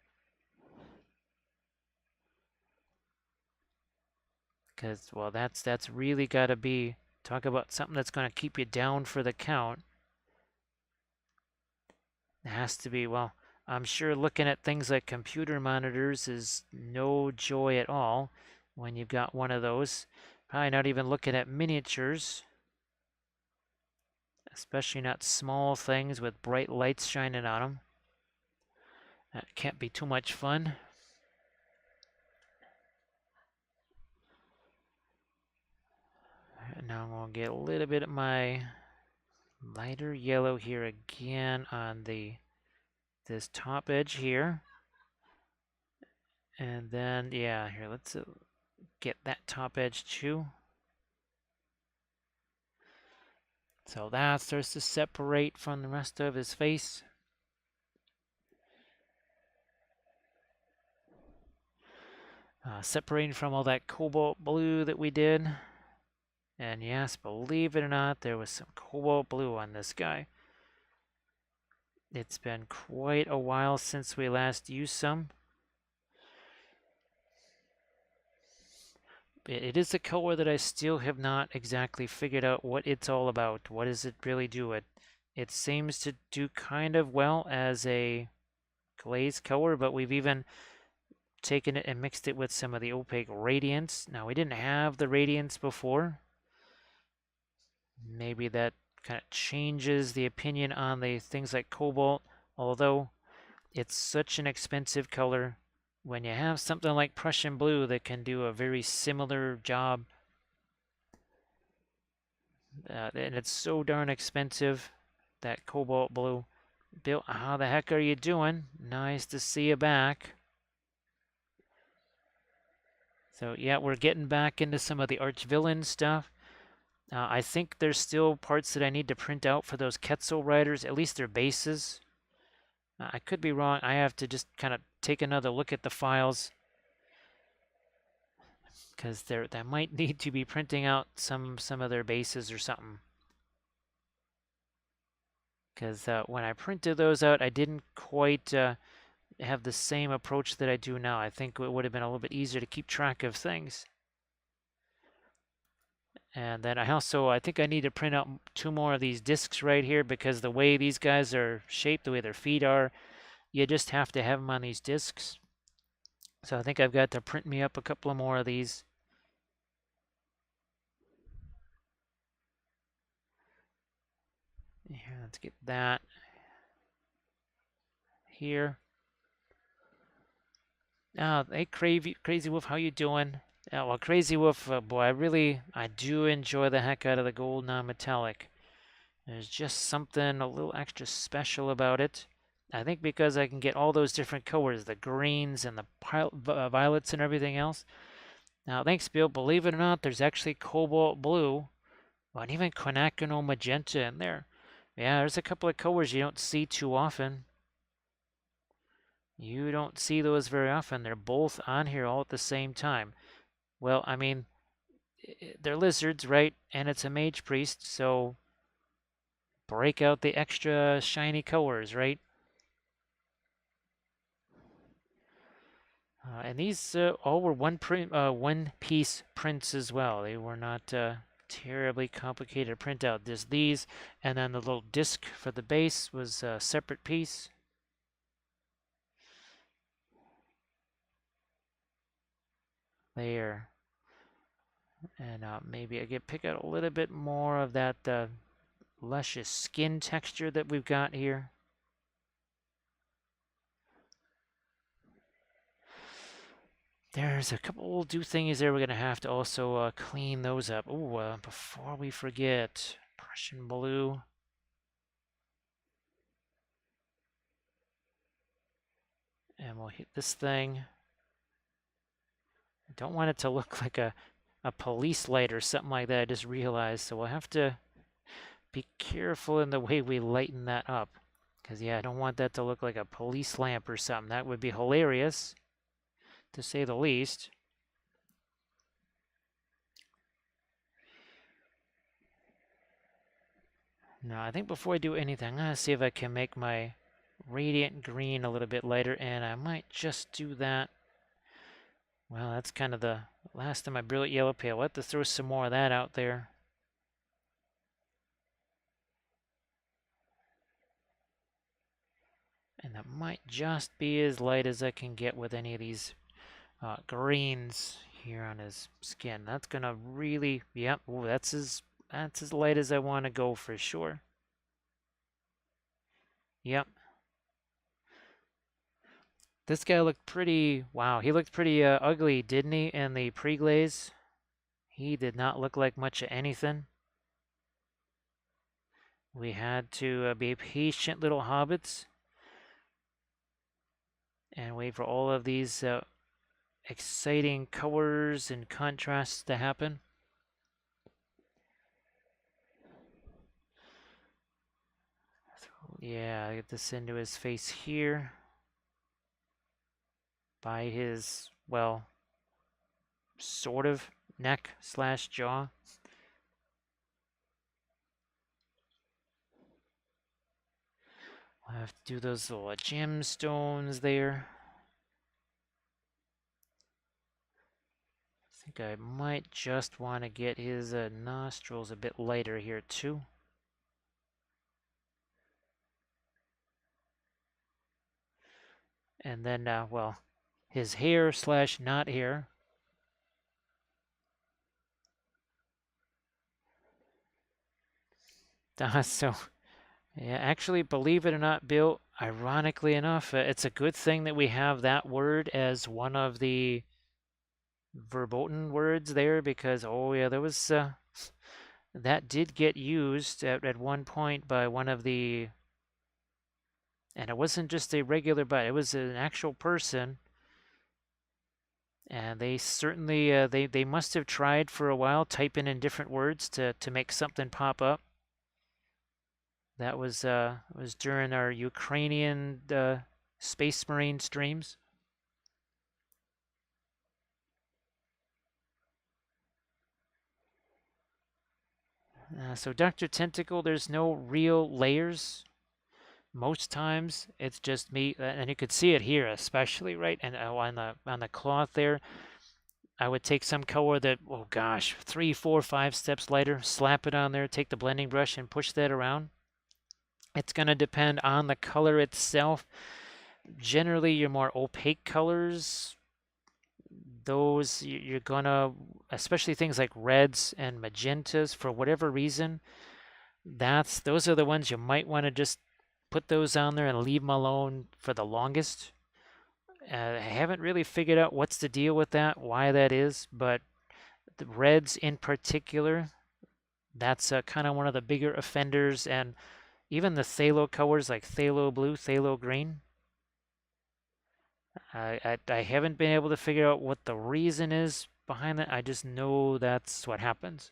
Because, well, that's really got to be, talk about something that's going to keep you down for the count. It has to be, well, I'm sure looking at things like computer monitors is no joy at all when you've got one of those. Probably not even looking at miniatures, especially not small things with bright lights shining on them. That can't be too much fun. And now I'm going to get a little bit of my lighter yellow here again on this top edge here. And then, yeah, here, let's get that top edge too. So that starts to separate from the rest of his face. Separating from all that cobalt blue that we did. And yes, believe it or not, there was some cobalt blue on this guy. It's been quite a while since we last used some. It is a color that I still have not exactly figured out what it's all about. What does it really do? It seems to do kind of well as a glaze color, but we've even taken it and mixed it with some of the opaque radiance. Now, we didn't have the radiance before. Maybe that kind of changes the opinion on the things like cobalt, although it's such an expensive color. When you have something like Prussian blue that can do a very similar job, and it's so darn expensive, that cobalt blue. Bill, how the heck are you doing? Nice to see you back. So yeah, we're getting back into some of the Archvillain stuff. I think there's still parts that I need to print out for those Quetzal riders, at least their bases. I could be wrong. I have to just kind of take another look at the files because that might need to be printing out some of their bases or something. Because when I printed those out, I didn't quite have the same approach that I do now. I think it would have been a little bit easier to keep track of things. And then I think I need to print out 2 more of these discs right here because the way these guys are shaped, the way their feet are, you just have to have them on these discs. So I think I've got to print me up a couple of more of these. Here, let's get that here. Hey, Crazy Wolf, how you doing? Well, Crazy Wolf, boy, I do enjoy the heck out of the gold non-metallic. There's just something a little extra special about it. I think because I can get all those different colors, the greens and the violets and everything else. Now, thanks, Bill. Believe it or not, there's actually cobalt blue, and even quinacridone magenta in there. Yeah, there's a couple of colors you don't see too often. You don't see those very often. They're both on here all at the same time. Well, I mean, they're lizards, right? And it's a mage priest, so break out the extra shiny colors, right? And these all were one piece prints as well. They were not terribly complicated to print out. There's these, and then the little disc for the base was a separate piece. There. And maybe I could pick out a little bit more of that luscious skin texture that we've got here. There's a couple do thingies there we're going to have to also clean those up. Oh, before we forget, Prussian blue. And we'll hit this thing. I don't want it to look like a police light or something like that, I just realized. So we'll have to be careful in the way we lighten that up. Because, yeah, I don't want that to look like a police lamp or something. That would be hilarious, to say the least. Now, I think before I do anything, I'm going to see if I can make my radiant green a little bit lighter, and I might just do that. Well, that's kind of the last of my brilliant yellow pale. I'll have to throw some more of that out there. And that might just be as light as I can get with any of these greens here on his skin. That's gonna really, yep. Ooh, that's as light as I want to go for sure. Yep. This guy looked pretty. Wow, he looked pretty ugly, didn't he? In the pre-glaze, he did not look like much of anything. We had to be patient little hobbits and wait for all of these exciting colors and contrasts to happen. Yeah, get this into his face here by his, well, sort of neck slash jaw. We'll have to do those little gemstones there. I think I might just want to get his nostrils a bit lighter here too. And then, well, his hair slash not hair. So, yeah, actually, believe it or not, Bill, ironically enough, it's a good thing that we have that word as one of the verboten words there because, oh yeah, there was, that did get used at one point by one of the, and it wasn't just a regular bot, it was an actual person. And they certainly, they must have tried for a while typing in different words to make something pop up. That was during our Ukrainian Space Marine streams. So Dr. Tentacle, there's no real layers. Most times it's just me, and you could see it here, especially right, and on the cloth there. I would take some color that, oh gosh, 3, 4, 5 steps lighter, slap it on there, take the blending brush and push that around. It's going to depend on the color itself. Generally, your more opaque colors, those you're gonna, especially things like reds and magentas, for whatever reason, those are the ones you might want to just put those on there and leave them alone for the longest. I haven't really figured out what's the deal with that, why that is, but the reds in particular, that's kind of one of the bigger offenders, and even the phthalo colors like phthalo blue, phthalo green. I haven't been able to figure out what the reason is behind that. I just know that's what happens.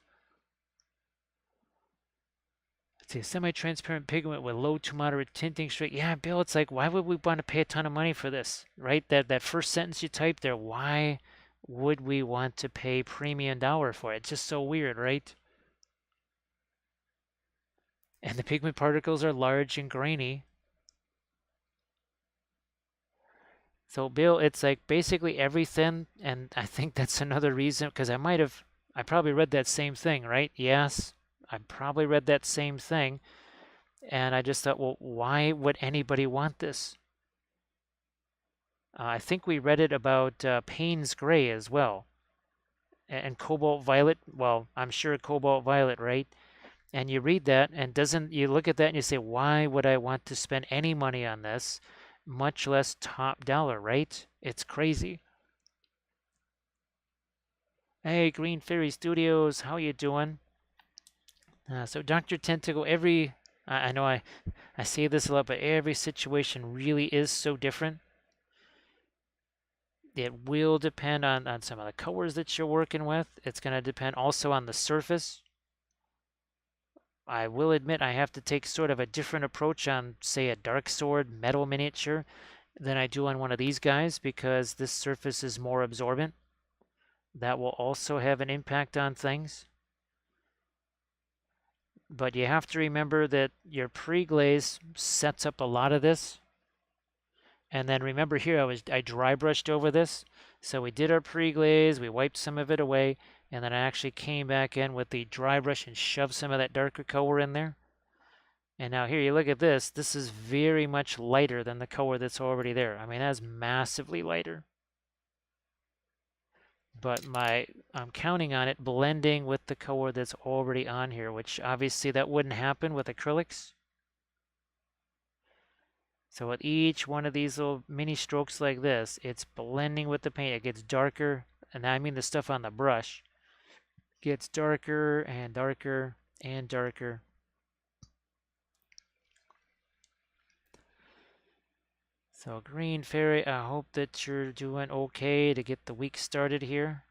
It's a semi-transparent pigment with low to moderate tinting strength. Yeah, Bill, it's like, why would we want to pay a ton of money for this, right? That first sentence you typed there, why would we want to pay premium dollar for it? It's just so weird, right? And the pigment particles are large and grainy. So, Bill, it's like basically everything, and I think that's another reason, because I probably read that same thing, right? Yes, I probably read that same thing, and I just thought, well, why would anybody want this? I think we read it about Payne's Gray as well, and Cobalt Violet. Well, I'm sure Cobalt Violet, right? And you read that, and you look at that and you say, why would I want to spend any money on this, much less top dollar, right? It's crazy. Hey, Green Fairy Studios, how you doing? So Dr. Tentacle, I know I say this a lot, but every situation really is so different. It will depend on some of the colors that you're working with. It's going to depend also on the surface. I will admit I have to take sort of a different approach on, say, a dark sword metal miniature than I do on one of these guys because this surface is more absorbent. That will also have an impact on things. But you have to remember that your pre-glaze sets up a lot of this. And then remember here, I dry brushed over this. So we did our pre-glaze, we wiped some of it away, and then I actually came back in with the dry brush and shoved some of that darker color in there. And now here, you look at this. This is very much lighter than the color that's already there. I mean, that's massively lighter. But I'm counting on it blending with the color that's already on here, which obviously that wouldn't happen with acrylics. So with each one of these little mini strokes like this, it's blending with the paint. It gets darker, and I mean the stuff on the brush gets darker and darker and darker. So Green Fairy, I hope that you're doing okay to get the week started here.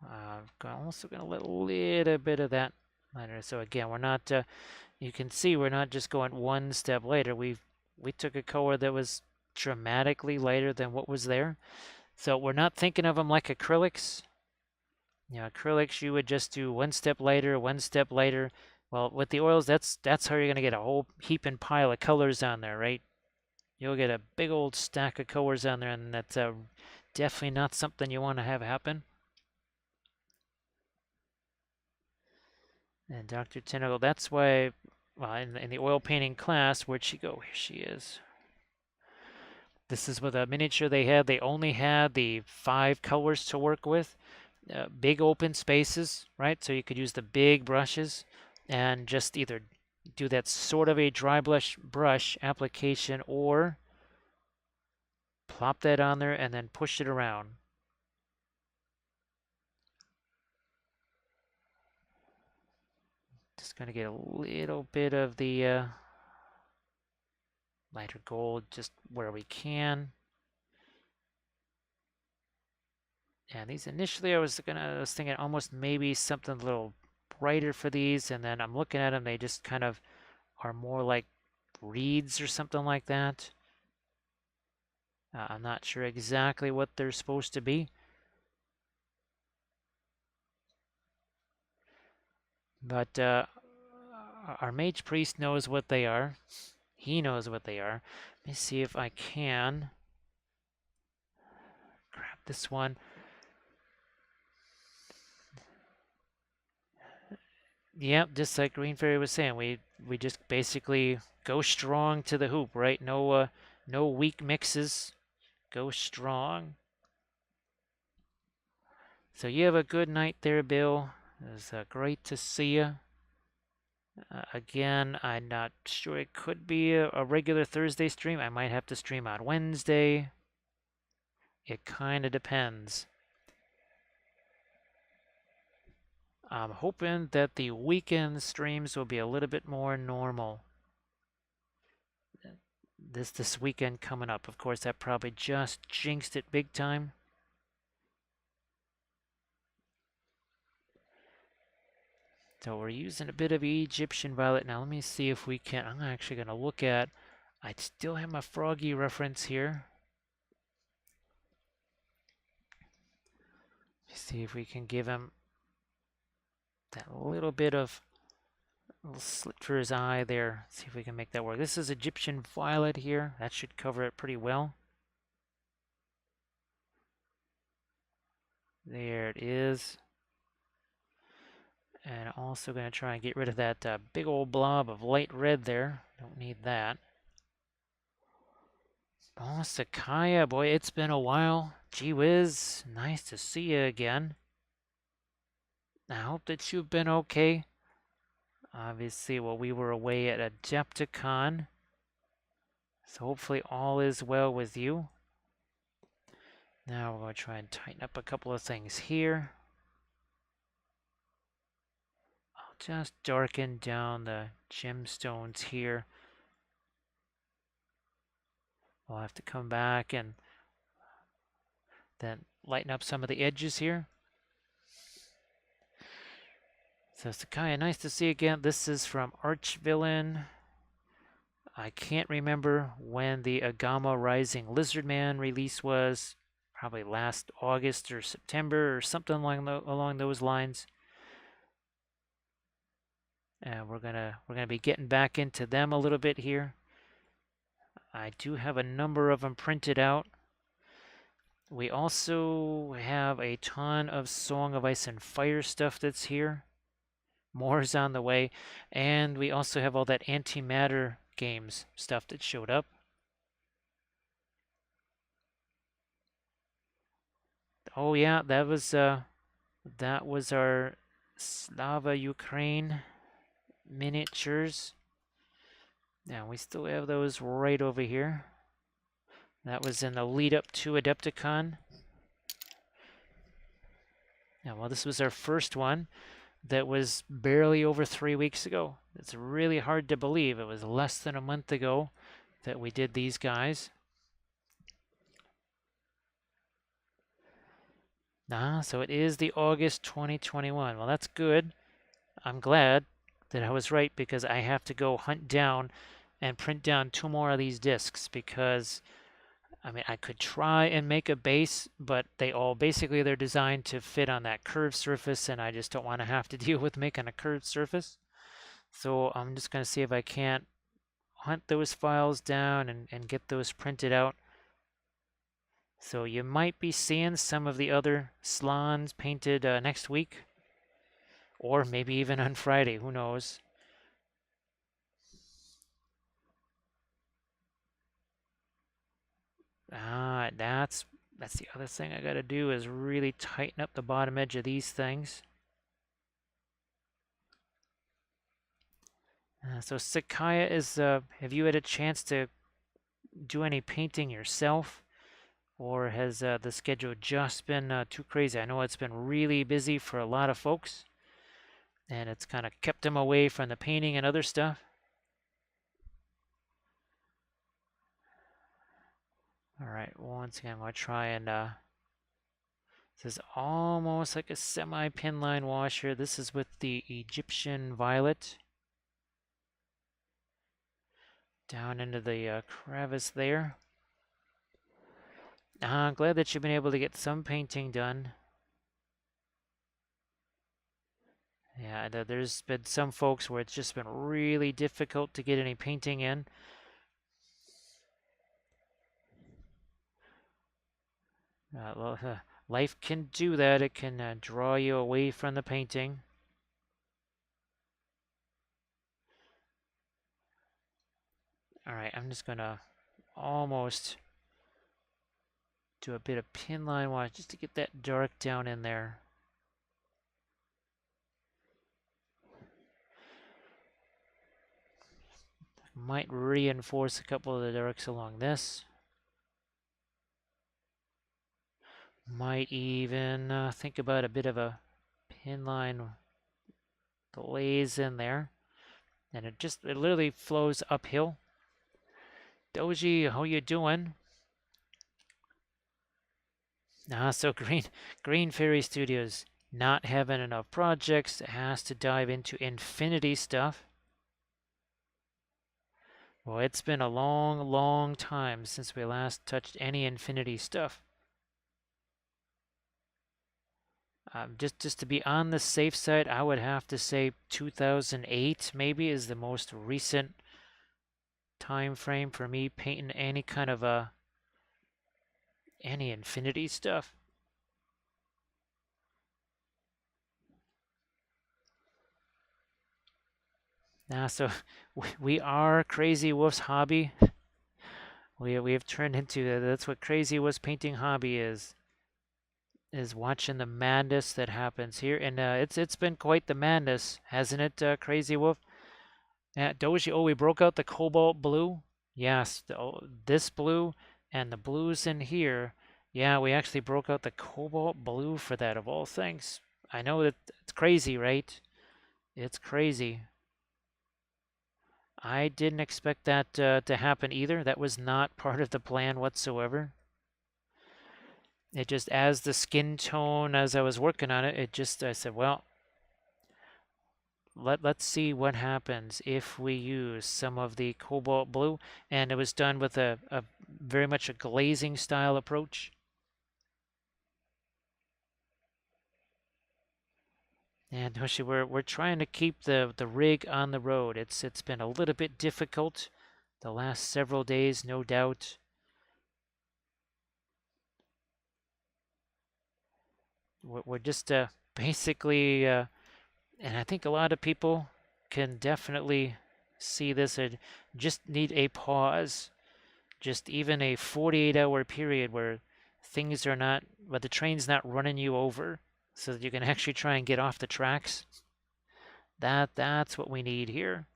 I'm also going to let a little bit of that lighter. So again, we're not, you can see we're not just going one step later. We took a color that was dramatically lighter than what was there. So we're not thinking of them like acrylics. You know, acrylics, you would just do one step later, one step later. Well, with the oils, that's how you're going to get a whole heap and pile of colors on there, right? You'll get a big old stack of colors on there, and that's definitely not something you want to have happen. And Dr. Tentacle, that's why, well, in the oil painting class, where'd she go? Here she is. This is with a miniature they had. They only had the 5 colors to work with. Big open spaces, right? So you could use the big brushes and just either do that sort of a dry brush application or plop that on there and then push it around. Just going to get a little bit of the lighter gold just where we can. And these initially I was thinking almost maybe something a little brighter for these, and then I'm looking at them, they just kind of are more like reeds or something like that. I'm not sure exactly what they're supposed to be. But our Mage Priest knows what they are. He knows what they are. Let me see if I can grab this one. Yep, just like Green Fairy was saying, we just basically go strong to the hoop, right? No weak mixes. Go strong. So you have a good night there, Bill. It was great to see you. Again, I'm not sure. It could be a regular Thursday stream. I might have to stream on Wednesday. It kind of depends. I'm hoping that the weekend streams will be a little bit more normal. This weekend coming up. Of course, that probably just jinxed it big time. So we're using a bit of Egyptian violet. Now let me see if we can. I'm actually going to look at. I still have my Froggy reference here. See if we can give him that little bit of little slit for his eye there. See if we can make that work. This is Egyptian violet here. That should cover it pretty well. There it is. And also going to try and get rid of that big old blob of light red there. Don't need that. Oh, Sakaya, boy, it's been a while. Gee whiz, nice to see you again. I hope that you've been okay. Obviously, well, we were away at Adepticon, so hopefully all is well with you. Now we're going to try and tighten up a couple of things here. I'll just darken down the gemstones here. We'll have to come back and then lighten up some of the edges here. So Sakai, nice to see you again. This is from Archvillain. I can't remember when the Agama Rising Lizardman release was. Probably last August or September or something along those lines. And we're gonna be getting back into them a little bit here. I do have a number of them printed out. We also have a ton of Song of Ice and Fire stuff that's here. More is on the way. And we also have all that antimatter games stuff that showed up. Oh yeah, that was our Slava Ukraine miniatures. Now we still have those right over here. That was in the lead up to Adepticon. Now, well, this was our first one that was barely over 3 weeks ago. It's really hard to believe. It was less than a month ago that we did these guys. So it is the August 2021. Well, that's good. I'm glad that I was right because I have to go hunt down and print down 2 more of these discs because, I mean, I could try and make a base, but they're designed to fit on that curved surface, and I just don't want to have to deal with making a curved surface. So I'm just going to see if I can't hunt those files down and get those printed out. So you might be seeing some of the other Slaans painted next week, or maybe even on Friday, who knows. That's the other thing I gotta do is really tighten up the bottom edge of these things. So Sakaya have you had a chance to do any painting yourself? Or has the schedule just been too crazy? I know it's been really busy for a lot of folks, and it's kind of kept them away from the painting and other stuff. All right, once again, I'm going to try and, this is almost like a semi-pin line washer. This is with the Egyptian Violet. Down into the crevice there. I'm glad that you've been able to get some painting done. Yeah, there's been some folks where it's just been really difficult to get any painting in. Well, life can do that. It can draw you away from the painting. All right, I'm just gonna almost do a bit of pin line wash just to get that dark down in there. Might reinforce a couple of the darks along this. Might even think about a bit of a pin line glaze in there. And it literally flows uphill. Doji, how you doing? So Green Fairy Studios not having enough projects, has to dive into Infinity stuff. Well, it's been a long, long time since we last touched any Infinity stuff. Just to be on the safe side, I would have to say 2008 maybe is the most recent time frame for me painting any kind of any Infinity stuff. So we are Crazy Wolf's hobby. We have turned into that's what Crazy Wolf's painting hobby is watching the madness that happens here, and it's been quite the madness, hasn't it, Crazy Wolf? Doji, oh, we broke out the cobalt blue. Yes, this blue and the blues in here Yeah, we actually broke out the cobalt blue for that of all things. I know that it's crazy, right? It's crazy. I didn't expect that to happen either. That was not part of the plan whatsoever. It just, as the skin tone, as I was working on it, I said, well, let's see what happens if we use some of the cobalt blue. And it was done with a very much a glazing style approach. And Hoshi, we're trying to keep the rig on the road. It's been a little bit difficult the last several days, no doubt. We're just basically, and I think a lot of people can definitely see this and just need a pause, just even a 48-hour period where things are not, but the train's not running you over, so that you can actually try and get off the tracks. That's what we need here.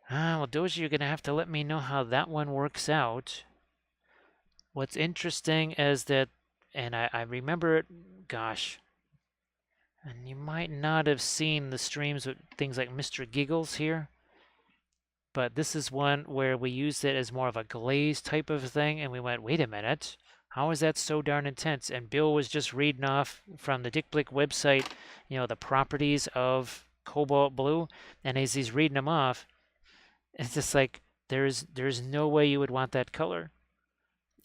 Well, Doji, you're going to have to let me know how that one works out. What's interesting is that, and I remember it, gosh, and you might not have seen the streams with things like Mr. Giggles here, but this is one where we used it as more of a glaze type of thing, and we went, wait a minute, how is that so darn intense? And Bill was just reading off from the Dick Blick website, the properties of cobalt blue, and as he's reading them off, it's just like there's no way you would want that color.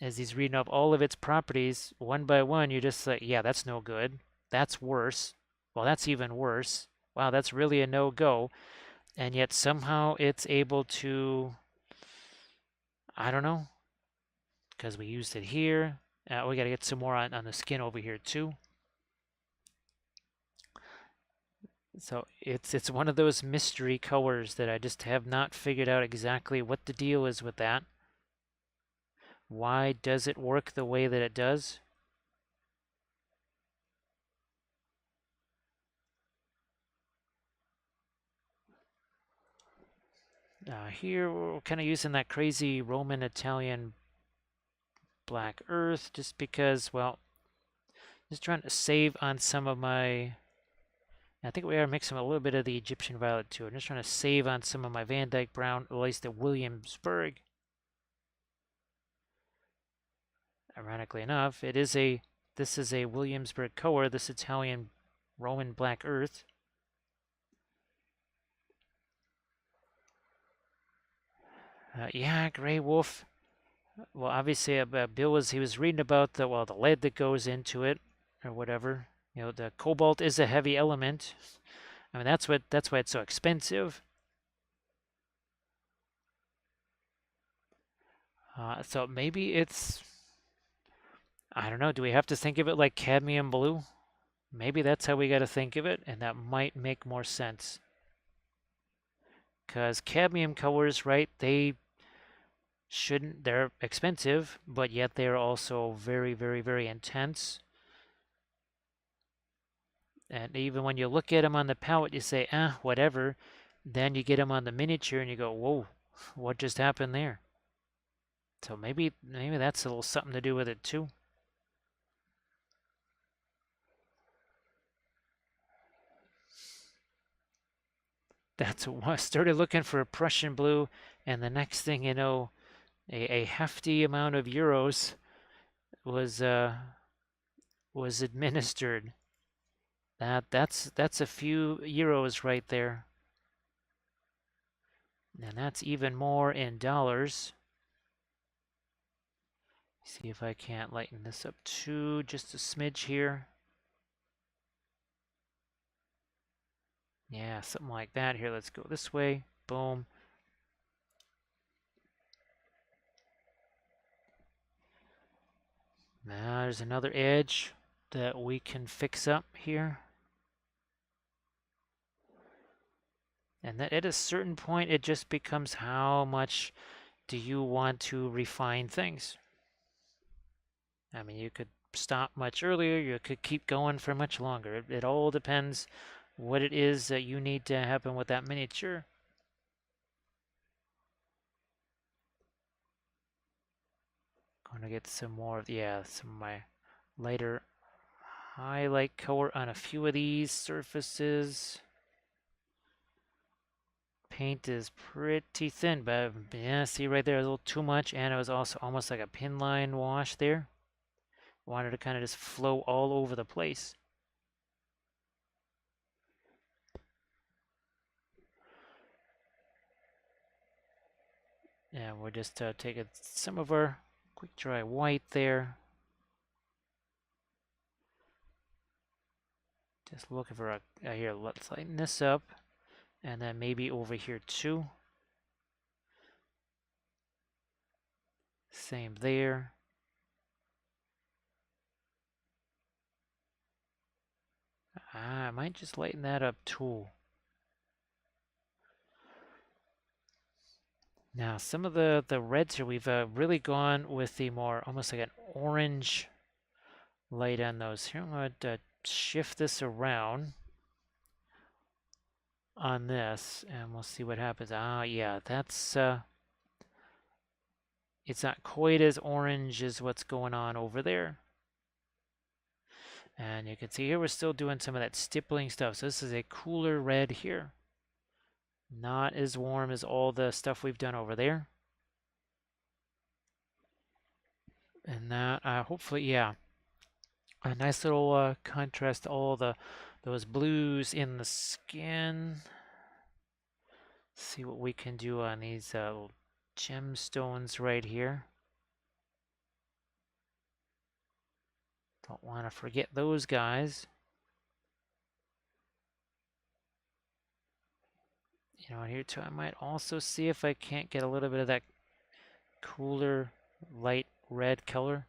As he's reading off all of its properties one by one, you're just like, yeah, that's no good. That's worse. Well, that's even worse. Wow, that's really a no-go. And yet somehow it's able to, I don't know, because we used it here. We got to get some more on the skin over here too. So it's one of those mystery colors that I just have not figured out exactly what the deal is with that. Why does it work the way that it does? Here we're kind of using that crazy Roman Italian black earth just because, well, just trying to save on some of my, I think we are mixing a little bit of the Egyptian violet too. I'm just trying to save on some of my Van Dyke brown, at least the Williamsburg. Ironically enough, this is a Williamsburg color, this Italian Roman black earth. Yeah, Grey Wolf. Well, obviously, Bill he was reading about the lead that goes into it, or whatever. The cobalt is a heavy element. I mean, that's why it's so expensive. So maybe I don't know. Do we have to think of it like cadmium blue? Maybe that's how we got to think of it, and that might make more sense. Because cadmium colors, right? They're expensive, but yet they're also very, very, very intense. And even when you look at them on the palette, you say, whatever. Then you get them on the miniature and you go, whoa, what just happened there? So maybe that's a little something to do with it too. That's what I started looking for a Prussian blue, and the next thing you know, a hefty amount of euros was administered. That's a few euros right there. And that's even more in dollars. See if I can't lighten this up too, just a smidge here. Yeah, something like that. Here, let's go this way. Boom. Now there's another edge that we can fix up here. And that at a certain point, it just becomes how much do you want to refine things? I mean, you could stop much earlier, you could keep going for much longer. It all depends what it is that you need to happen with that miniature. want to get some more of, yeah, some of my lighter highlight color on a few of these surfaces. Paint is pretty thin, but yeah, see right there, a little too much, and it was also almost like a pin line wash there. Wanted to kind of just flow all over the place. And we're just taking some of our quick dry white there. Just looking for a here, let's lighten this up. And then maybe over here too. Same there. I might just lighten that up too. Now, some of the reds here, we've really gone with the more, almost like an orange light on those. Here, I'm going to shift this around on this, and we'll see what happens. Ah, yeah, that's, it's not quite as orange as what's going on over there. And you can see here we're still doing some of that stippling stuff. So this is a cooler red here. Not as warm as all the stuff we've done over there. And that, hopefully, yeah, a nice little contrast to all those blues in the skin. See what we can do on these little gemstones right here. Don't want to forget those guys. You know, here too, I might also see if I can't get a little bit of that cooler light red color.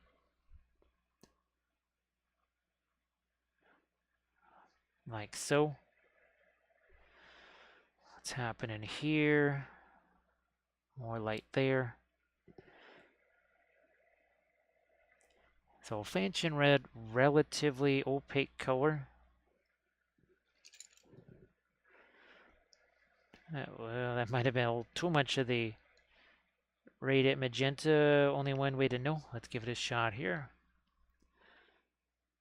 Like so. What's happening here? More light there. So Fanchon red, relatively opaque color. Well, that might have been a little too much of the radiant magenta. Only one way to know. Let's give it a shot here.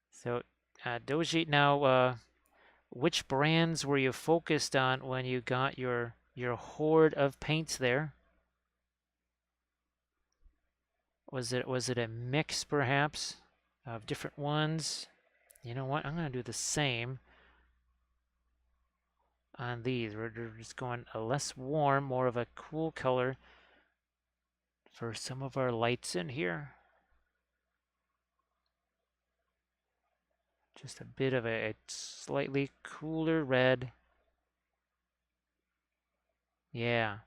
So, Doji, now, which brands were you focused on when you got your hoard of paints there? Was it a mix perhaps of different ones? You know what? I'm gonna do the same on these. We're just going a less warm, more of a cool color for some of our lights in here. Just a bit of a slightly cooler red. Yeah.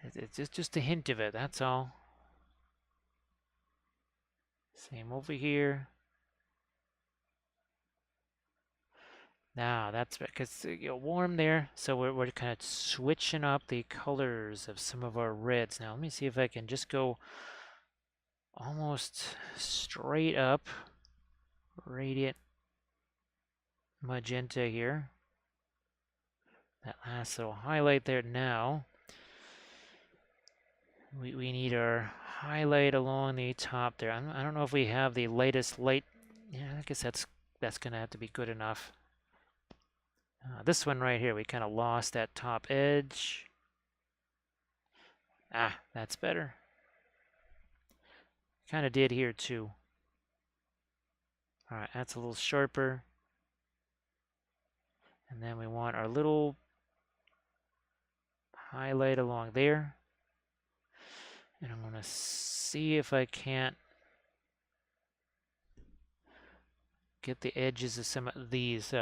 It's just a hint of it, that's all. Same over here. Now that's because warm there, so we're kind of switching up the colors of some of our reds. Now let me see if I can just go almost straight up radiant magenta here. That last little highlight there. Now we need our highlight along the top there. I don't know if we have the lightest light. Yeah, I guess that's gonna have to be good enough. This one right here, we kind of lost that top edge. Ah, that's better. Kind of did here too. All right, that's a little sharper. And then we want our little highlight along there. And I'm going to see if I can't get the edges of some of these.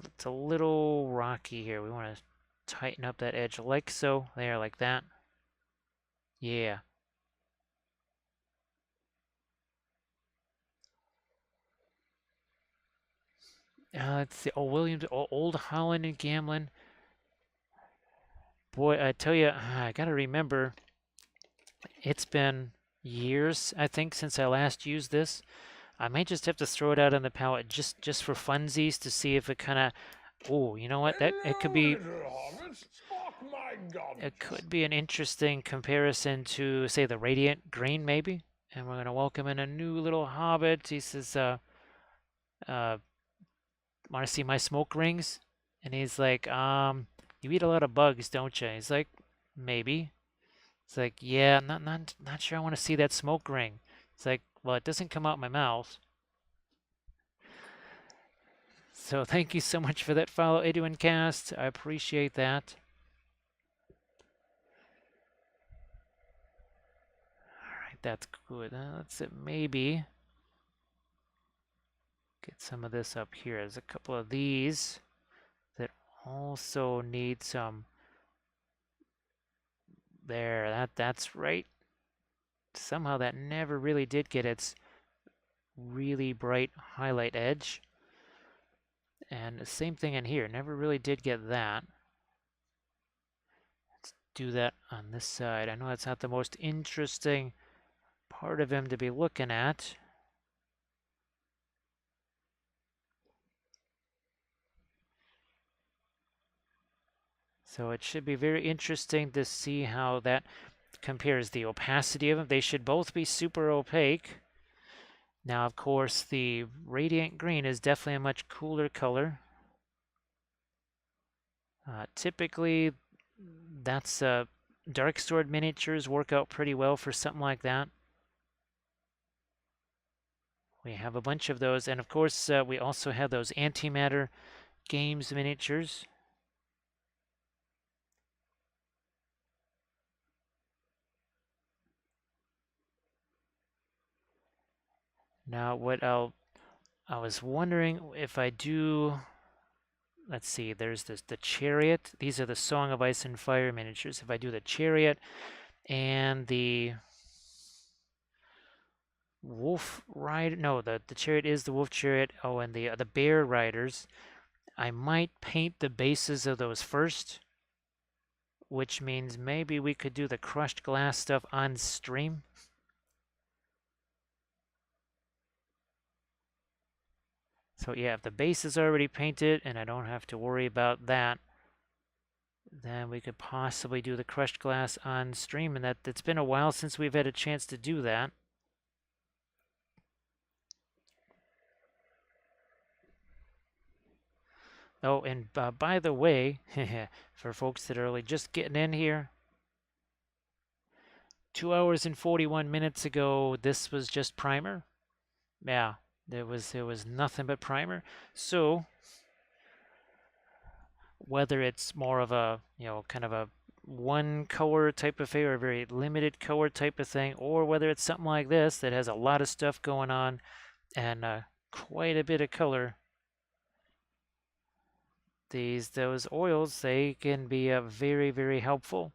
It's a little rocky here. We want to tighten up that edge like so. There, like that. Yeah. Let's see. Oh, Williams, Old Holland and Gamlin. Boy, I tell you, I got to remember, it's been years, I think, since I last used this. I might just have to throw it out on the palette just for funsies to see if it kind of. Oh, you know what? That it could be. it could be an interesting comparison to, say, the Radiant Green, maybe. And we're going to welcome in a new little hobbit. He says, want to see my smoke rings? And he's like, you eat a lot of bugs, don't you? He's like, maybe. It's like, yeah, not sure I want to see that smoke ring. It's like, well, it doesn't come out my mouth. So thank you so much for that follow, Edwin Cast. I appreciate that. All right, that's good. Let's maybe get some of this up here. There's a couple of these that also need some. There, that's right. Somehow that never really did get its really bright highlight edge. And the same thing in here, never really did get that. Let's do that on this side. I know that's not the most interesting part of him to be looking at. So it should be very interesting to see how that compares the opacity of them. They should both be super opaque. Now, of course, the Radiant Green is definitely a much cooler color. Typically, that's Dark Sword miniatures work out pretty well for something like that. We have a bunch of those, and of course, we also have those Antimatter Games miniatures. Now, I was wondering if I do. Let's see, there's the Chariot. These are the Song of Ice and Fire miniatures. If I do the Chariot and the Wolf Rider, no, the Chariot is the Wolf Chariot. Oh, and the Bear Riders. I might paint the bases of those first, which means maybe we could do the crushed glass stuff on stream. So yeah, if the base is already painted and I don't have to worry about that, then we could possibly do the crushed glass on stream, and it's been a while since we've had a chance to do that. Oh, and by the way, for folks that are only just getting in here, 2 hours and 41 minutes ago, this was just primer. Yeah, there was nothing but primer. So whether it's more of a, kind of a one color type of thing or a very limited color type of thing, or whether it's something like this that has a lot of stuff going on and quite a bit of color, those oils, they can be very, very helpful.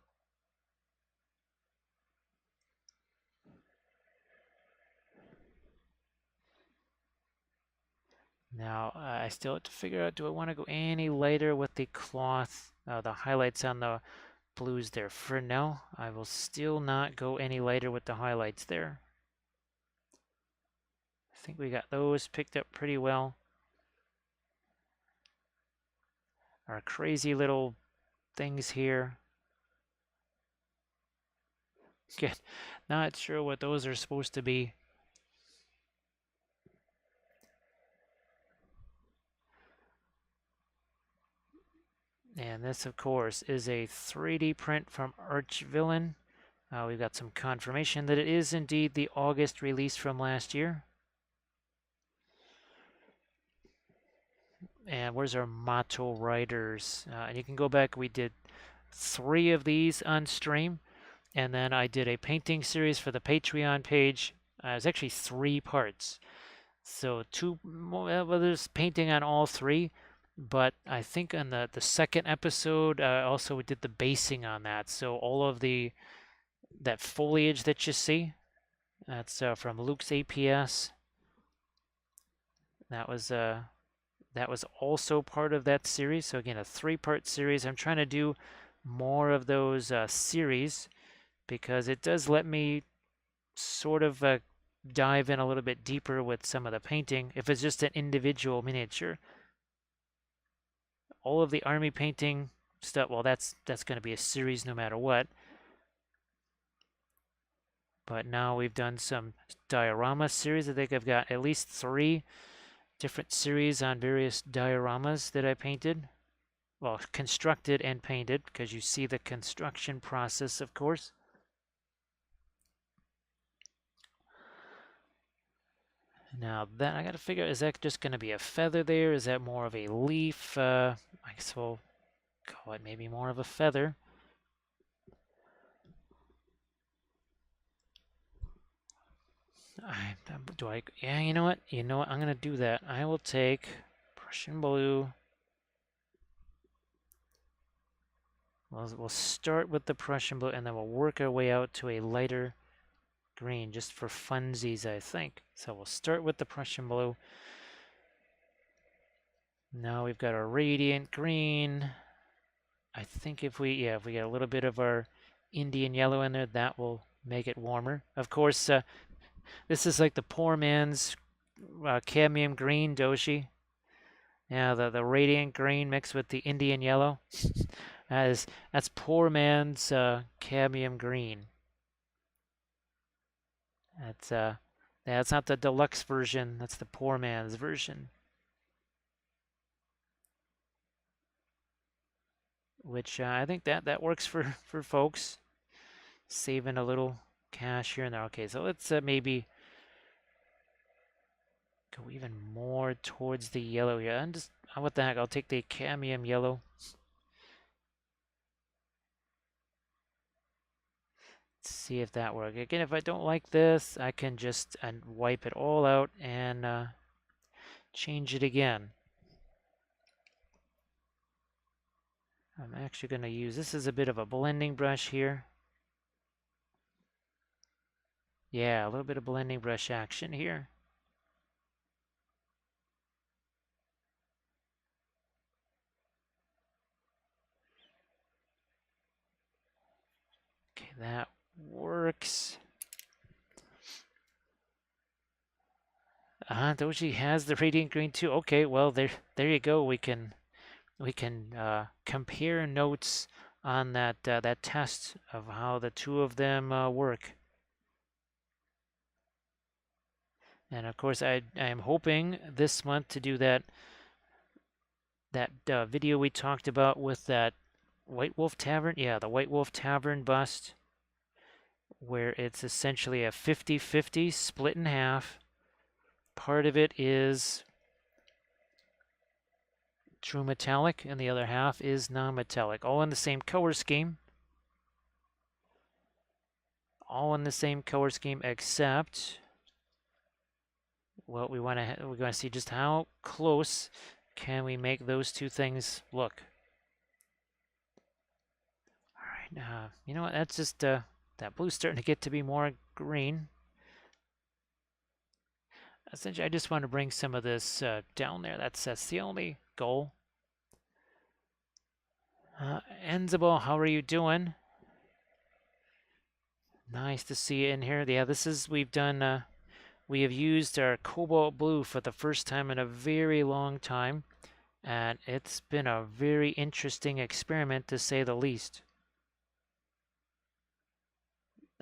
Now, I still have to figure out, do I want to go any lighter with the cloth, the highlights on the blues there? For now, I will still not go any lighter with the highlights there. I think we got those picked up pretty well. Our crazy little things here. Good. Not sure what those are supposed to be. And this, of course, is a 3D print from Archvillain. We've got some confirmation that it is indeed the August release from last year. And where's our motto riders? And you can go back, we did 3 of these on stream. And then I did a painting series for the Patreon page. It was actually 3 parts. So 2, well, there's painting on all 3. But I think on the second episode, also we did the basing on that. So all of that foliage that you see, that's from Luke's APS. That was also part of that series. So again, a 3-part series. I'm trying to do more of those series because it does let me sort of dive in a little bit deeper with some of the painting if it's just an individual miniature. All of the army painting stuff. Well, that's going to be a series no matter what. But now we've done some diorama series. I think I've got at least 3 different series on various dioramas that I painted. Well, constructed and painted, because you see the construction process, of course. Now that I got to figure, is that just going to be a feather there? Is that more of a leaf? I guess we'll call it maybe more of a feather. Yeah, you know what? I'm going to do that. I will take Prussian blue. We'll start with the Prussian blue, and then we'll work our way out to a lighter green, just for funsies, I think. So we'll start with the Prussian blue. Now we've got our radiant green. I think if we get a little bit of our Indian yellow in there, that will make it warmer. Of course, this is like the poor man's cadmium green doshi. Yeah, the radiant green mixed with the Indian yellow. That's poor man's cadmium green. That's not the deluxe version. That's the poor man's version. Which I think that works for folks, saving a little cash here and there. Okay, so let's maybe go even more towards the yellow here. And just, what the heck, I'll take the cadmium yellow. Let's see if that works. Again, if I don't like this, I can just wipe it all out and change it again. I'm actually going to use, this is a bit of a blending brush here. Yeah, a little bit of blending brush action here. Okay, that works. Doji has the radiant green too. Okay, well there you go. We can compare notes on that that test of how the two of them work. And of course, I am hoping this month to do that video we talked about with that White Wolf Tavern. Yeah, the White Wolf Tavern bust, where it's essentially a 50-50 split in half. Part of it is true metallic, and the other half is non-metallic. All in the same color scheme. All in the same color scheme, except, well, we're going to see just how close can we make those two things look. All right, you know what? That's just that blue's starting to get to be more green. Essentially, I just want to bring some of this down there. That's the only goal. Enzable, how are you doing? Nice to see you in here. Yeah, we have used our cobalt blue for the first time in a very long time, and it's been a very interesting experiment to say the least.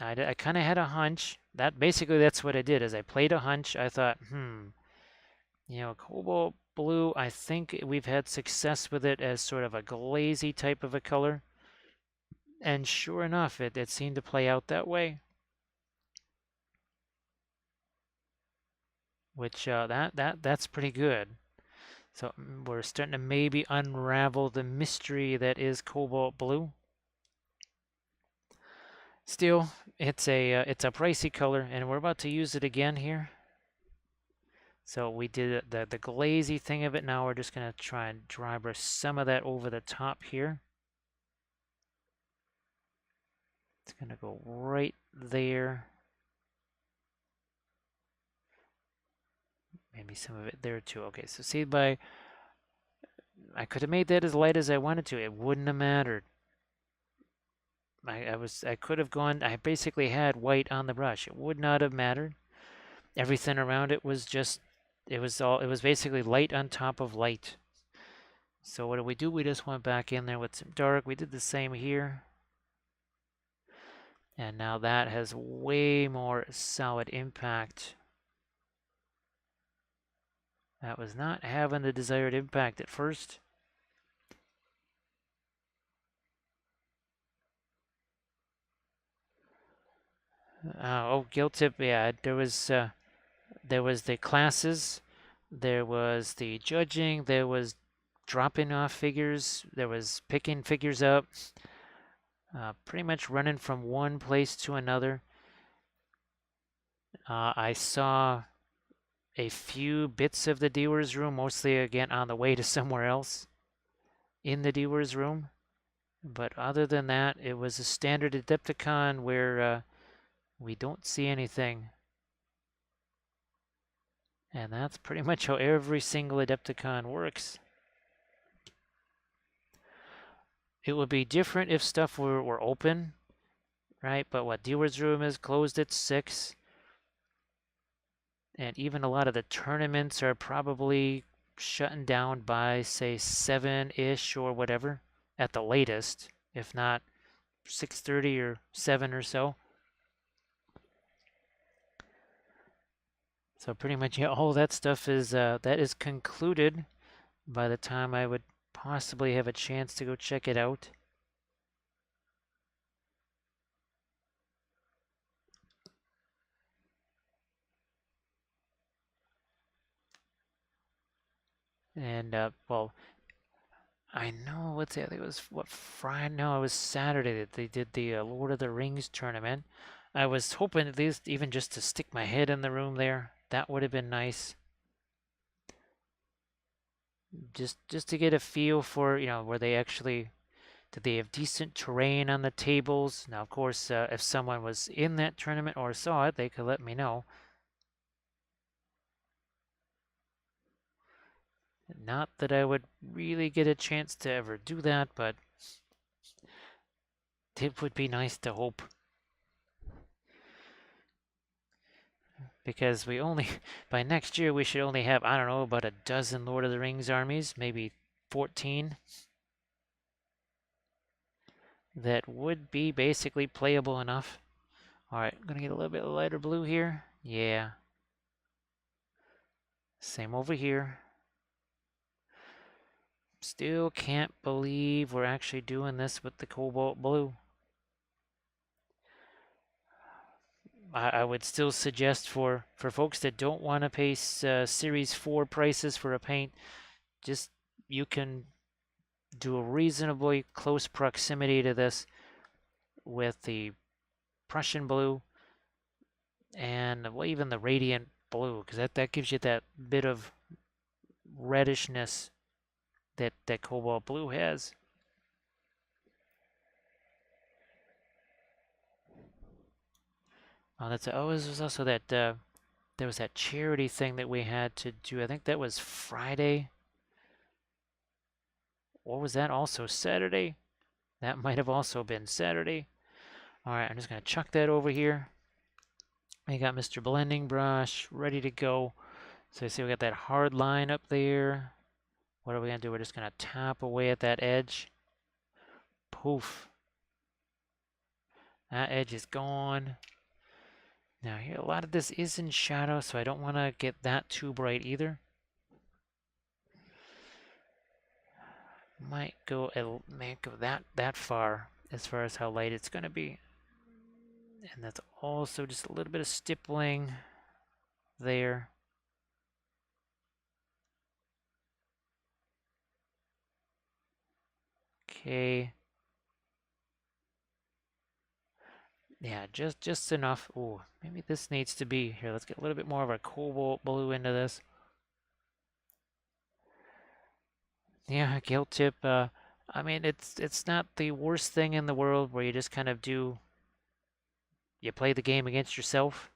I kind of had a hunch. That's what I did, is I played a hunch. I thought, cobalt blue, I think we've had success with it as sort of a glazy type of a color. And sure enough, it seemed to play out that way. Which that's pretty good. So we're starting to maybe unravel the mystery that is cobalt blue. Still, it's a pricey color, and we're about to use it again here. So we did the glazy thing of it. Now we're just going to try and dry brush some of that over the top here. It's going to go right there. Maybe some of it there too. Okay, so see, I could have made that as light as I wanted to. It wouldn't have mattered. I could have gone, I basically had white on the brush. It would not have mattered. Everything around it was just, it was basically light on top of light. So what do? We just went back in there with some dark. We did the same here. And now that has way more solid impact. That was not having the desired impact at first. Guilt tip, yeah, there was the classes, there was the judging, there was dropping off figures, there was picking figures up, pretty much running from one place to another. I saw a few bits of the dealer's room, mostly again on the way to somewhere else in the dealer's room. But other than that, it was a standard Adepticon where we don't see anything. And that's pretty much how every single Adepticon works. It would be different if stuff were open, right? But what dealer's room is closed at 6. And even a lot of the tournaments are probably shutting down by, say, 7-ish or whatever at the latest, if not 6:30 or 7 or so. So pretty much, yeah, all that stuff is that is concluded by the time I would possibly have a chance to go check it out. And well, I know, let's see, I think it was what Friday? No, it was Saturday that they did the Lord of the Rings tournament. I was hoping at least even just to stick my head in the room there. That would have been nice. Just to get a feel for, where they actually did they have decent terrain on the tables. Now, of course, if someone was in that tournament or saw it, they could let me know. Not that I would really get a chance to ever do that, but it would be nice to hope. Because we only, by next year, we should only have, I don't know, about a dozen Lord of the Rings armies, maybe 14. That would be basically playable enough. Alright, I'm gonna get a little bit lighter blue here. Yeah. Same over here. Still can't believe we're actually doing this with the cobalt blue. I would still suggest for folks that don't want to pay Series 4 prices for a paint, just you can do a reasonably close proximity to this with the Prussian blue and well, even the radiant blue, because that gives you that bit of reddishness that cobalt blue has. Oh, this was also that there was that charity thing that we had to do. I think that was Friday. Or was that also Saturday? That might have also been Saturday. All right, I'm just going to chuck that over here. We got Mr. Blending Brush ready to go. So you see we got that hard line up there. What are we going to do? We're just going to tap away at that edge. Poof. That edge is gone. Now here, a lot of this is in shadow, so I don't want to get that too bright either. Might go that far as how light it's going to be. And that's also just a little bit of stippling there. Okay. Yeah, just enough. Ooh, maybe this needs to be here. Let's get a little bit more of a cobalt blue into this. Yeah, guilt tip. I mean, it's not the worst thing in the world where you just kind of you play the game against yourself.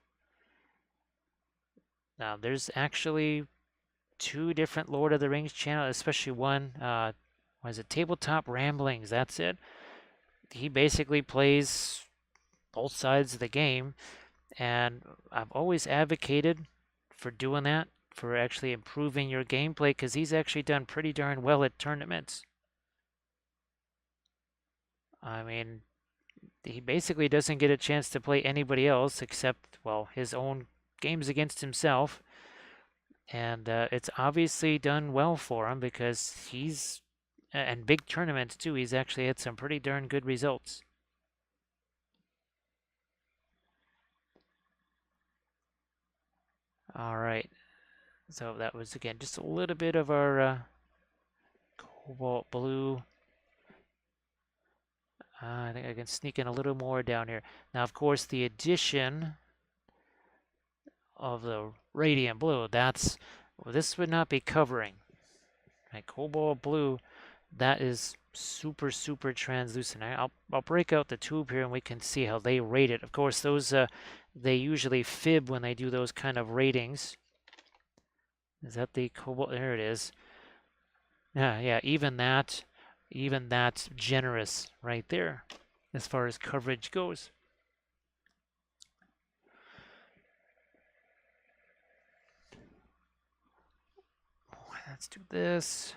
Now, there's actually 2 different Lord of the Rings channels, especially one. Was it Tabletop Ramblings? That's it. He basically plays both sides of the game, and I've always advocated for doing that for actually improving your gameplay, because he's actually done pretty darn well at tournaments. I mean, he basically doesn't get a chance to play anybody else except, well, his own games against himself. And it's obviously done well for him because and big tournaments too, he's actually had some pretty darn good results. All right, so that was again just a little bit of our cobalt blue. I think I can sneak in a little more down here. Now, of course, the addition of the radiant blue, this would not be covering. Right, cobalt blue, that is super, super translucent. I'll break out the tube here and we can see how they rate it. Of course, those they usually fib when they do those kind of ratings. Is that the cobalt? There it is. Yeah, even that's generous right there as far as coverage goes. Let's do this.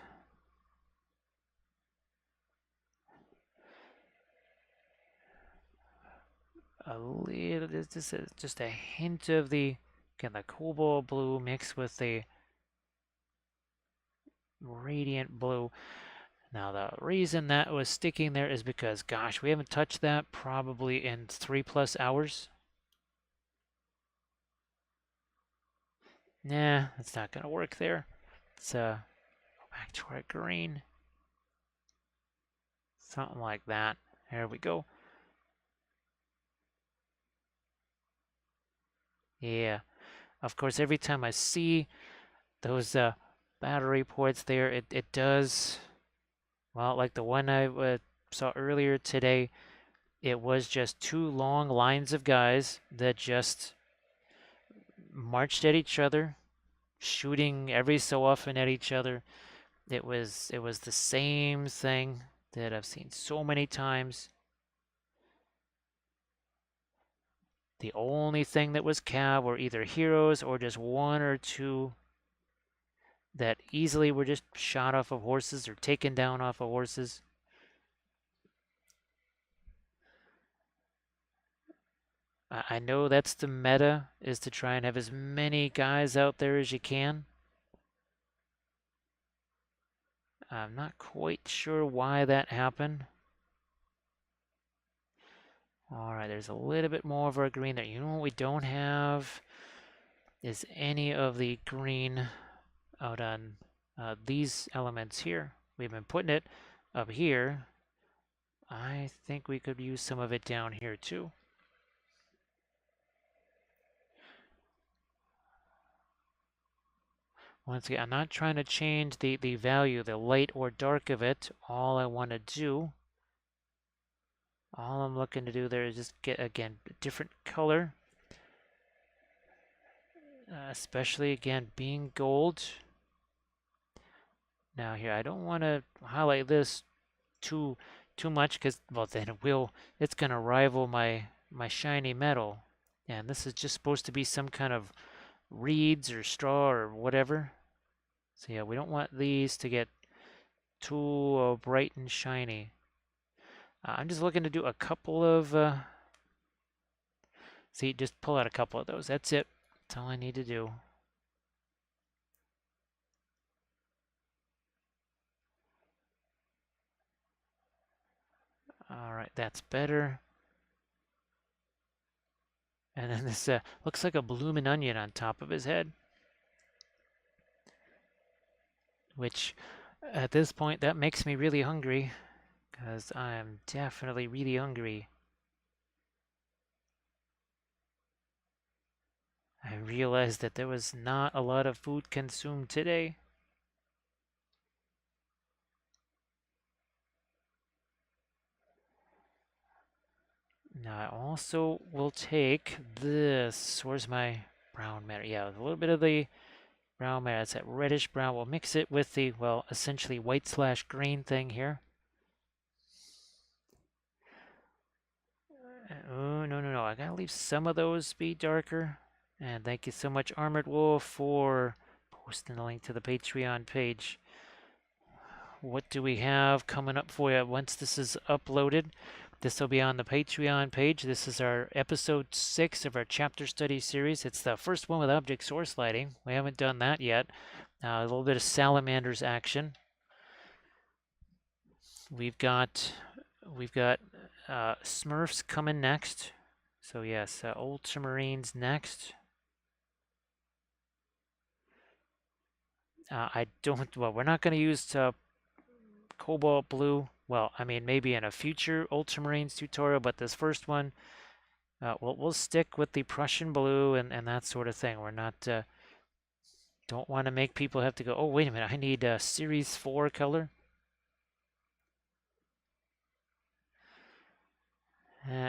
A little, this is just a hint of the, again, the cobalt blue mixed with the radiant blue. Now, the reason that was sticking there is because, gosh, we haven't touched that probably in 3+ hours. Nah, that's not going to work there. Let's go back to our green. Something like that. There we go. Yeah. Of course, every time I see those battery ports there, it does, well, like the one I saw earlier today, it was just two long lines of guys that just marched at each other, shooting every so often at each other. It was the same thing that I've seen so many times. The only thing that was cav were either heroes or just one or two that easily were just shot off of horses or taken down off of horses. I know that's the meta, is to try and have as many guys out there as you can. I'm not quite sure why that happened. All right, there's a little bit more of our green there. You know what we don't have is any of the green out on these elements here. We've been putting it up here. I think we could use some of it down here too. Once again, I'm not trying to change the value, the light or dark of it. All I want to do, all I'm looking to do there is just get, again, a different color. Especially, again, being gold. Now here, I don't want to highlight this too much because, well, then it's going to rival my shiny metal. And this is just supposed to be some kind of reeds or straw or whatever. So yeah, we don't want these to get too bright and shiny. I'm just looking to do a couple of, see, just pull out a couple of those. That's it. That's all I need to do. All right, that's better. And then this looks like a bloomin' onion on top of his head. Which, at this point, that makes me really hungry. Because I'm definitely really hungry. I realized that there was not a lot of food consumed today. Now I also will take this. Where's my brown matter? Yeah, a little bit of the brown matter. It's that reddish brown. We'll mix it with the, well, essentially white/green thing here. Oh, no. I gotta leave some of those be darker. And thank you so much, Armored Wolf, for posting the link to the Patreon page. What do we have coming up for you once this is uploaded? This will be on the Patreon page. This is our episode 6 of our chapter study series. It's the first one with object source lighting. We haven't done that yet. A little bit of salamanders action. We've got Smurfs coming next. So yes, Ultramarines next. We're not going to use Cobalt Blue. Well, I mean, maybe in a future Ultramarines tutorial, but this first one, we'll stick with the Prussian Blue and that sort of thing. We're not, don't want to make people have to go, oh, wait a minute, I need a Series 4 color.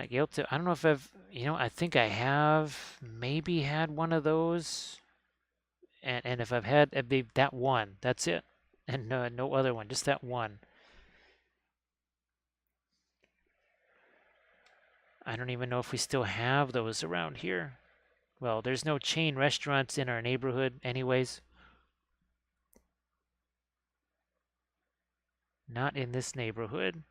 Guilty. I don't know if I think I have maybe had one of those. And if I've had that one, that's it. And no other one, just that one. I don't even know if we still have those around here. Well, there's no chain restaurants in our neighborhood anyways. Not in this neighborhood.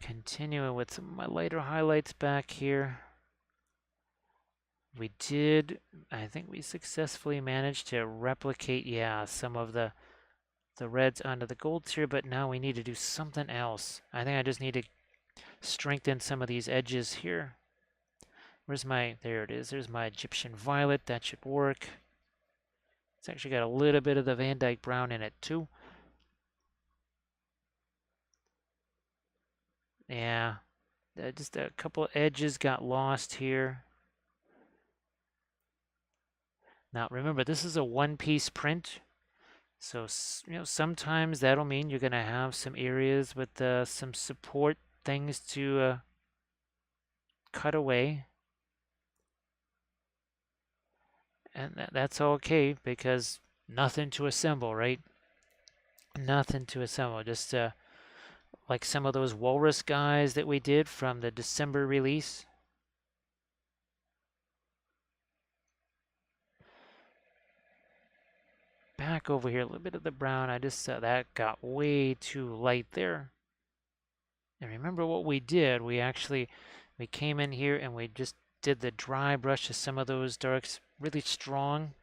Continuing with some of my lighter highlights back here. I think we successfully managed to replicate, some of the reds onto the golds here, but now we need to do something else. I think I just need to strengthen some of these edges here. There it is, there's my Egyptian violet, that should work. It's actually got a little bit of the Van Dyke brown in it too. Yeah, just a couple edges got lost here. Now remember, this is a one-piece print, so sometimes that'll mean you're gonna have some areas with some support things to cut away. And that's okay because nothing to assemble, right? Nothing to assemble. Just like some of those walrus guys that we did from the December release. Back over here, a little bit of the brown. I just that got way too light there. And remember what we did? We came in here and we just did the dry brush of some of those darks really strong.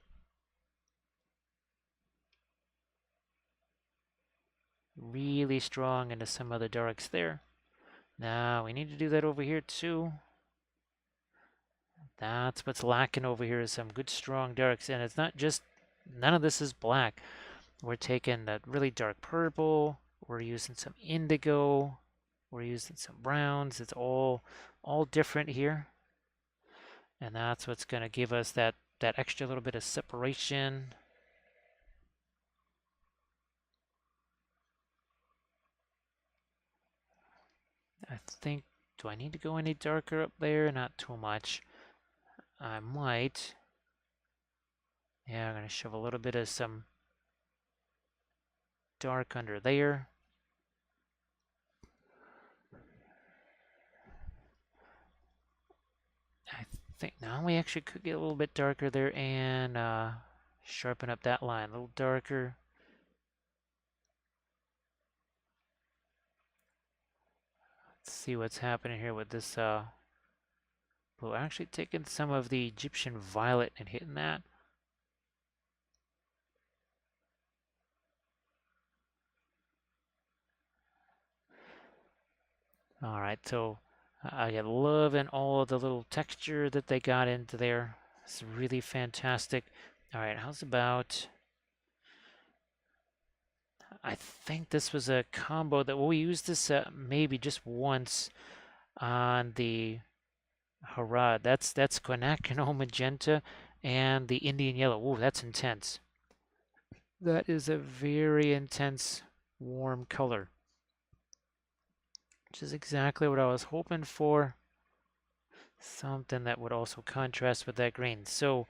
Really strong into some of the darks there. Now we need to do that over here too. That's what's lacking over here is some good strong darks. And it's not just, none of this is black. We're taking that really dark purple. We're using some indigo. We're using some browns. It's all different here. And that's what's going to give us that extra little bit of separation. I think, do I need to go any darker up there? Not too much. I might. Yeah, I'm going to shove a little bit of some dark under there. I think now we actually could get a little bit darker there and sharpen up that line a little darker. Let's see what's happening here with this blue. Actually taking some of the Egyptian violet and hitting that. All right, so I get loving all of the little texture that they got into there. It's really fantastic. All right, how's about, I think this was a combo that we used this maybe just once on the Harad. That's quinacridone magenta and the Indian yellow. Ooh, that's intense. That is a very intense warm color, which is exactly what I was hoping for. Something that would also contrast with that green. So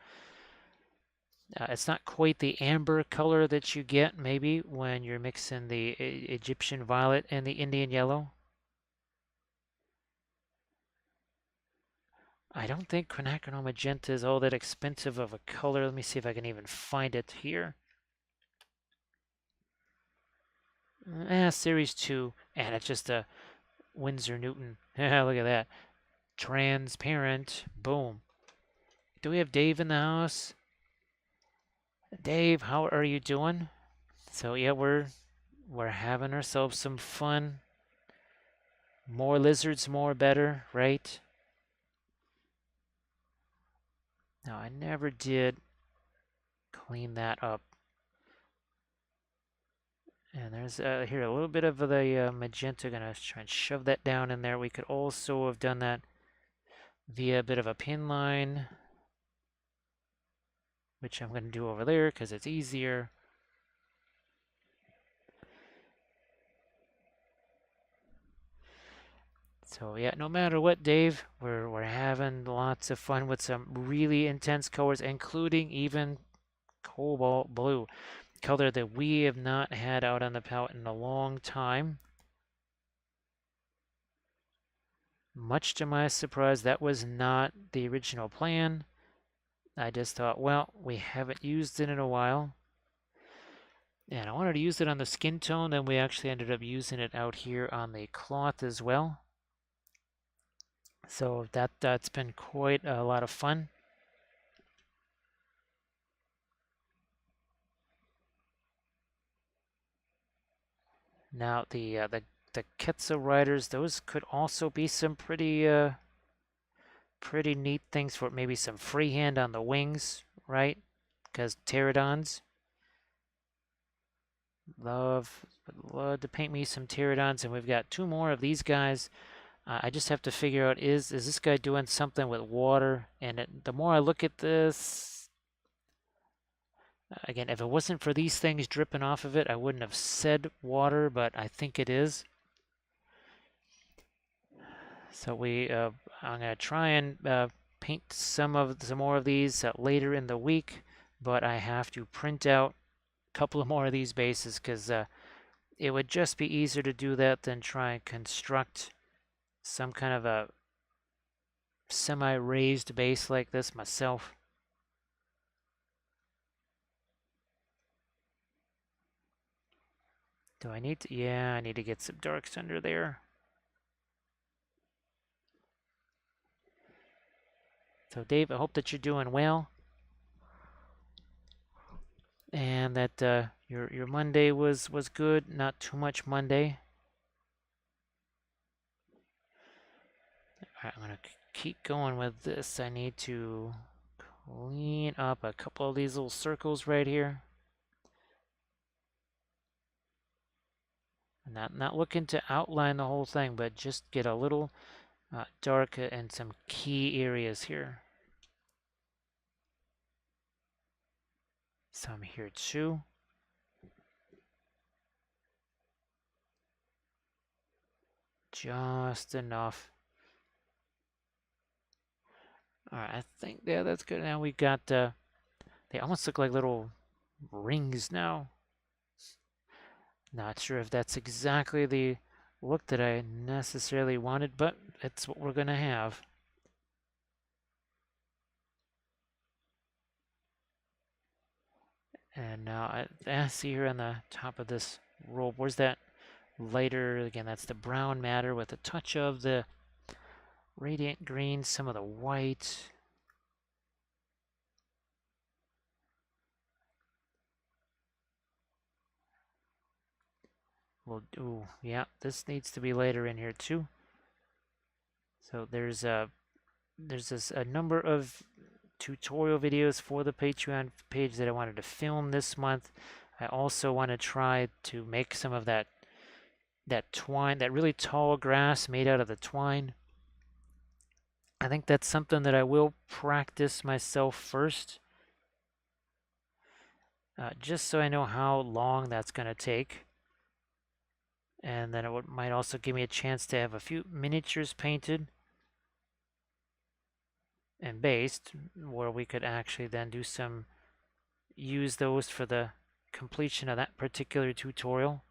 it's not quite the amber color that you get maybe when you're mixing the Egyptian violet and the Indian yellow. I don't think quinacridone magenta is all that expensive of a color. Let me see if I can even find it here. Series 2, and it's just a Winsor Newton. Yeah, look at that. Transparent. Boom. Do we have Dave in the house? Dave, how are you doing? So yeah, we're having ourselves some fun. More lizards, more better, right? No, I never did clean that up. And there's here a little bit of the magenta. Gonna try and shove that down in there. We could also have done that via a bit of a pin line, which I'm gonna do over there because it's easier. So yeah, no matter what, Dave, we're having lots of fun with some really intense colors, including even cobalt blue, color that we have not had out on the palette in a long time. Much to my surprise, that was not the original plan. I just thought, well, we haven't used it in a while. And I wanted to use it on the skin tone, then we actually ended up using it out here on the cloth as well. So that's been quite a lot of fun. Now the Ketsa riders, those could also be some pretty neat things for maybe some freehand on the wings, right? Because pterodons, love to paint me some pterodons, and we've got two more of these guys. I just have to figure out is this guy doing something with water? And the more I look at this, again, if it wasn't for these things dripping off of it, I wouldn't have said water, but I think it is. So I'm gonna try and paint some more of these later in the week, but I have to print out a couple of more of these bases because it would just be easier to do that than try and construct some kind of a semi-raised base like this myself. Do I need to? Yeah, I need to get some darks under there. So Dave, I hope that you're doing well, and that your Monday was good. Not too much Monday. All right, I'm gonna keep going with this. I need to clean up a couple of these little circles right here. Not looking to outline the whole thing, but just get a little dark in some key areas here. Some here too. Just enough. All right, I think yeah, that's good. Now we got they almost look like little rings now. Not sure if that's exactly the look that I necessarily wanted, but it's what we're gonna have. And now I see here on the top of this robe, where's that lighter? Again, that's the brown matter with a touch of the radiant green, some of the white. Well, ooh, yeah, this needs to be later in here too. So there's a number of tutorial videos for the Patreon page that I wanted to film this month. I also want to try to make some of that twine, that really tall grass made out of the twine. I think that's something that I will practice myself first, just so I know how long that's going to take. And then it might also give me a chance to have a few miniatures painted and based, where we could actually then use those for the completion of that particular tutorial.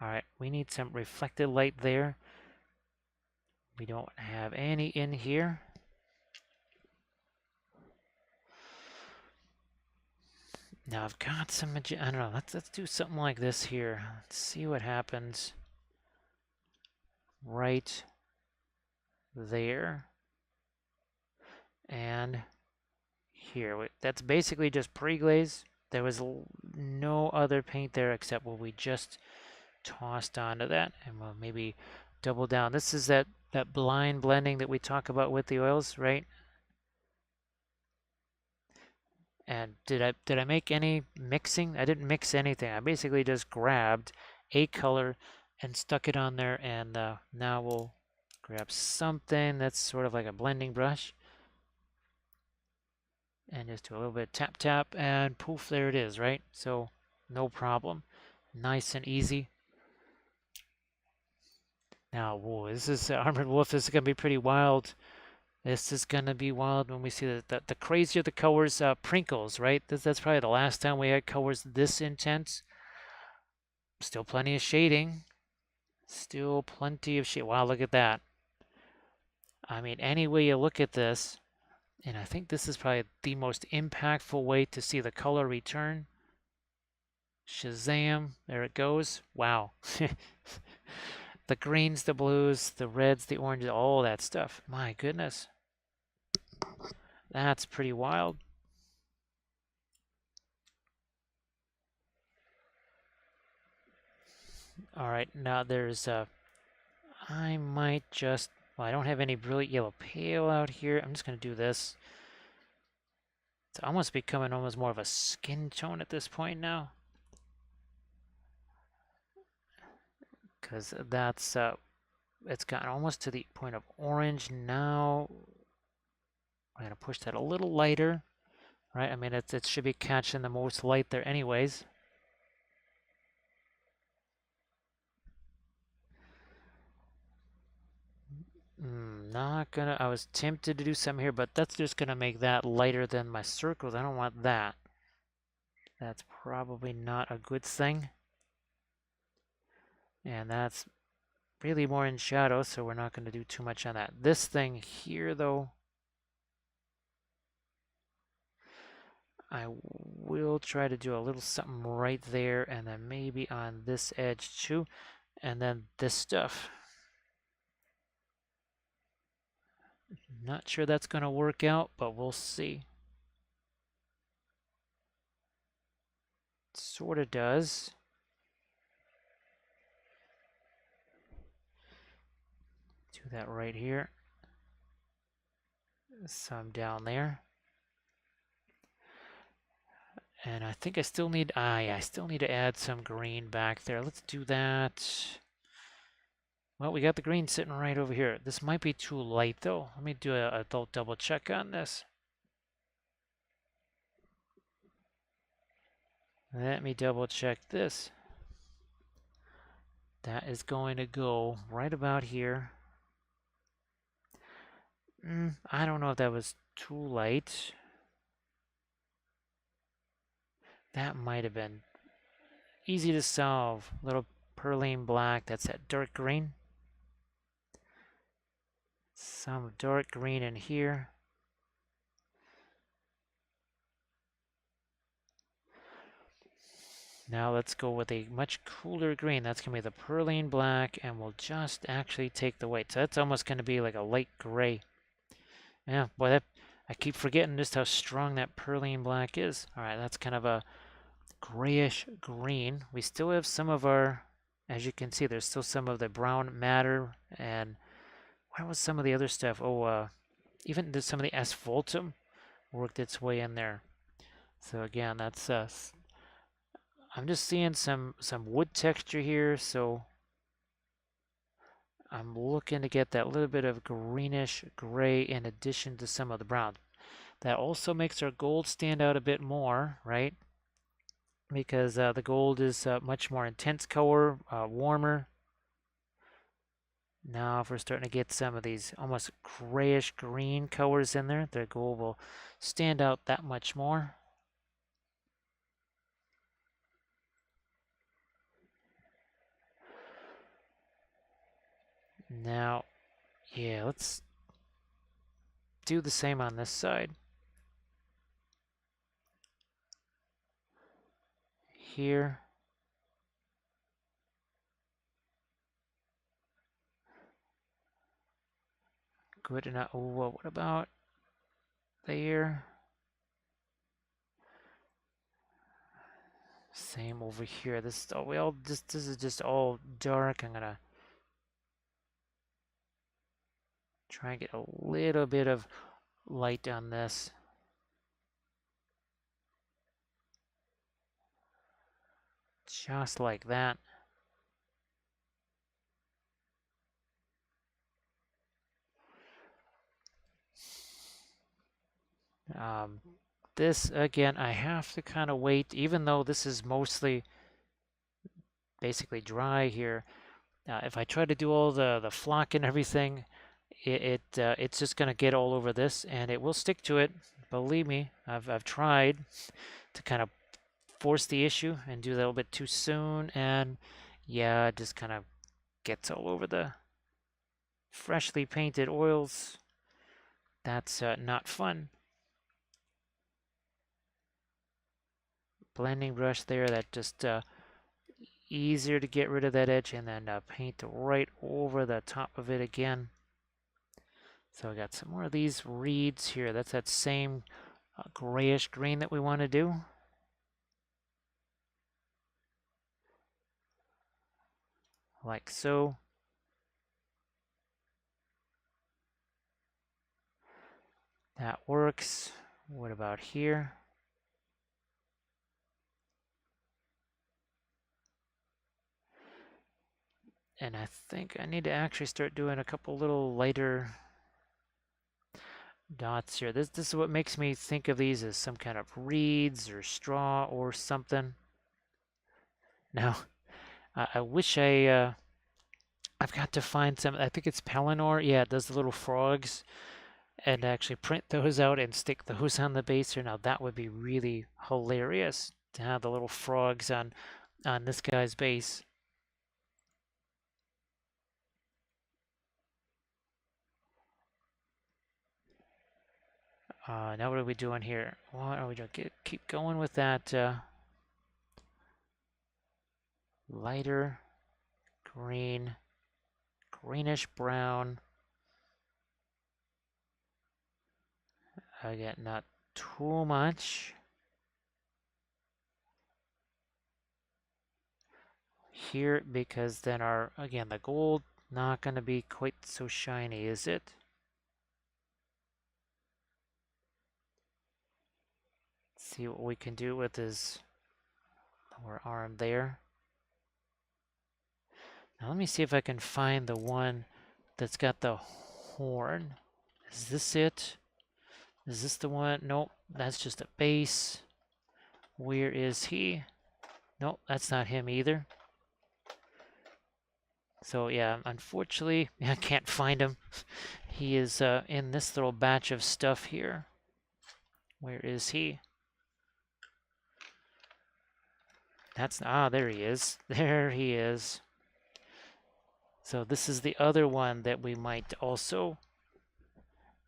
All right, we need some reflected light there. We don't have any in here. Now I've got some I don't know, let's do something like this here. Let's see what happens right there and here. That's basically just pre-glaze. There was no other paint there except what we just tossed onto that, and we'll maybe double down. This is that blind blending that we talk about with the oils, right? And did I make any mixing? I didn't mix anything. I basically just grabbed a color and stuck it on there, and now we'll grab something that's sort of like a blending brush and just do a little bit tap tap, and poof, there it is, right? So no problem, nice and easy. Now, whoa, this is Armored Wolf. This is gonna be pretty wild. This is gonna be wild when we see the crazier the colors, Prinkles, right? That's probably the last time we had colors this intense. Still plenty of shading. Still plenty of shade. Wow, look at that. I mean, any way you look at this, and I think this is probably the most impactful way to see the color return. Shazam, there it goes. Wow. The greens, the blues, the reds, the oranges, all that stuff. My goodness. That's pretty wild. All right, now there's I might just, well, I don't have any brilliant yellow pale out here. I'm just going to do this. It's almost becoming almost more of a skin tone at this point now. Because that's, it's gotten almost to the point of orange now. I'm going to push that a little lighter, right? I mean, it should be catching the most light there anyways. Not gonna, I was tempted to do some here, but that's just gonna make that lighter than my circles. I don't want that. That's probably not a good thing. And that's really more in shadow, so we're not gonna do too much on that. This thing here, though, I will try to do a little something right there, and then maybe on this edge too, and then this stuff. Not sure that's gonna work out, but we'll see. Sort of does. Do that right here. Some down there. And I think I still need, yeah, I still need to add some green back there. Let's do that. Well, we got the green sitting right over here. This might be too light though. Let me do a double check on this. Let me double check this. That is going to go right about here. I don't know if that was too light. That might have been easy to solve. Little perline black, that's that dark green. Some dark green in here. Now let's go with a much cooler green. That's going to be the perline black, and we'll just actually take the white. So that's almost going to be like a light gray. Yeah, boy, I keep forgetting just how strong that perline black is. All right, that's kind of a grayish green. We still have some of our, as you can see, there's still some of the brown matter. And where was some of the other stuff? Oh, even some of the asphaltum worked its way in there. So again, that's I'm just seeing some wood texture here, so I'm looking to get that little bit of greenish gray in addition to some of the brown. That also makes our gold stand out a bit more, right? Because the gold is much more intense color, warmer. Now if we're starting to get some of these almost grayish green colors in there, the gold will stand out that much more. Now, yeah, let's do the same on this side. here. Good enough. Oh, what about there? Same over here. This is just all dark. I'm gonna try and get a little bit of light on this. Just like that. Um, this, again, I have to kind of wait, even though this is mostly basically dry here. If I try to do all the flock and everything, it's just going to get all over this, and it will stick to it. Believe me, I've tried to kind of force the issue and do that a little bit too soon, and yeah, it just kind of gets all over the freshly painted oils. That's not fun. Blending brush there, that just easier to get rid of that edge, and then paint right over the top of it again. So I got some more of these reeds here. That's that same grayish green that we want to do. Like so. That works. What about here? And I think I need to actually start doing a couple little lighter dots here. This is what makes me think of these as some kind of reeds or straw or something. Now, I wish I've got to find some. I think it's Pelennor. Yeah, it does the little frogs, and actually print those out and stick those on the base here. Now that would be really hilarious to have the little frogs on this guy's base. Now what are we doing here? What are we doing? Keep going with that lighter green, greenish brown. Again, not too much. Here, because then again, the gold not going to be quite so shiny, is it? Let's see what we can do with his lower arm there. Now let me see if I can find the one that's got the horn. Is this it? Is this the one? Nope, that's just a base. Where is he? Nope, that's not him either. So yeah, unfortunately, I can't find him. He is in this little batch of stuff here. Where is he? There he is. There he is. So this is the other one that we might also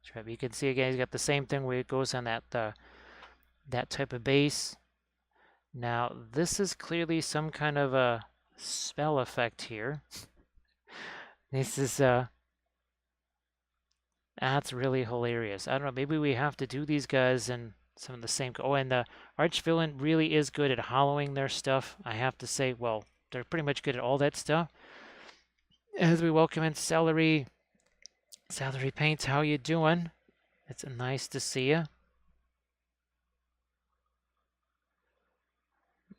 try. You can see again, he's got the same thing where it goes on that type of base. Now this is clearly some kind of a spell effect here. This is that's really hilarious. I don't know, maybe we have to do these guys in some of the same. Oh, and the archvillain really is good at hollowing their stuff. I have to say, well, they're pretty much good at all that stuff. As we welcome in Celery. Celery Paints, how you doing? It's nice to see you.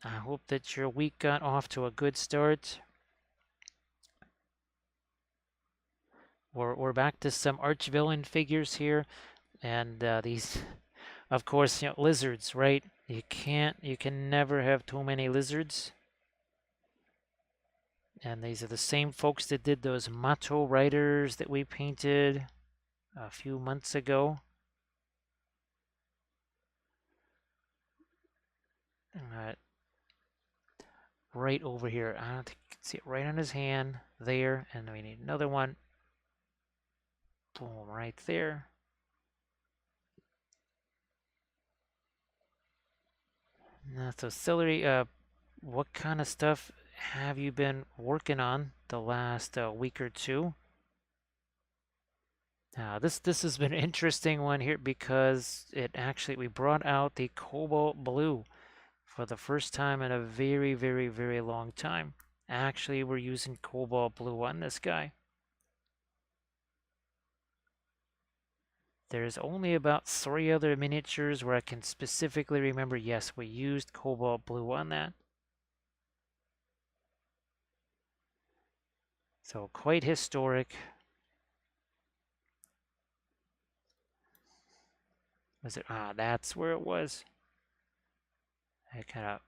I hope that your week got off to a good start. We're back to some archvillain figures here, and these, of course, lizards, right? You can never have too many lizards. And these are the same folks that did those Mato Riders that we painted a few months ago. Right over here. I don't think you can see it right on his hand there. And we need another one. Boom, right there. So celery, what kind of stuff have you been working on the last week or two? Now, this has been an interesting one here because we brought out the cobalt blue for the first time in a very, very, very long time. Actually, we're using cobalt blue on this guy. There's only about 3 other miniatures where I can specifically remember, yes, we used cobalt blue on that. So quite historic. Was it? Ah, that's where it was. I kind of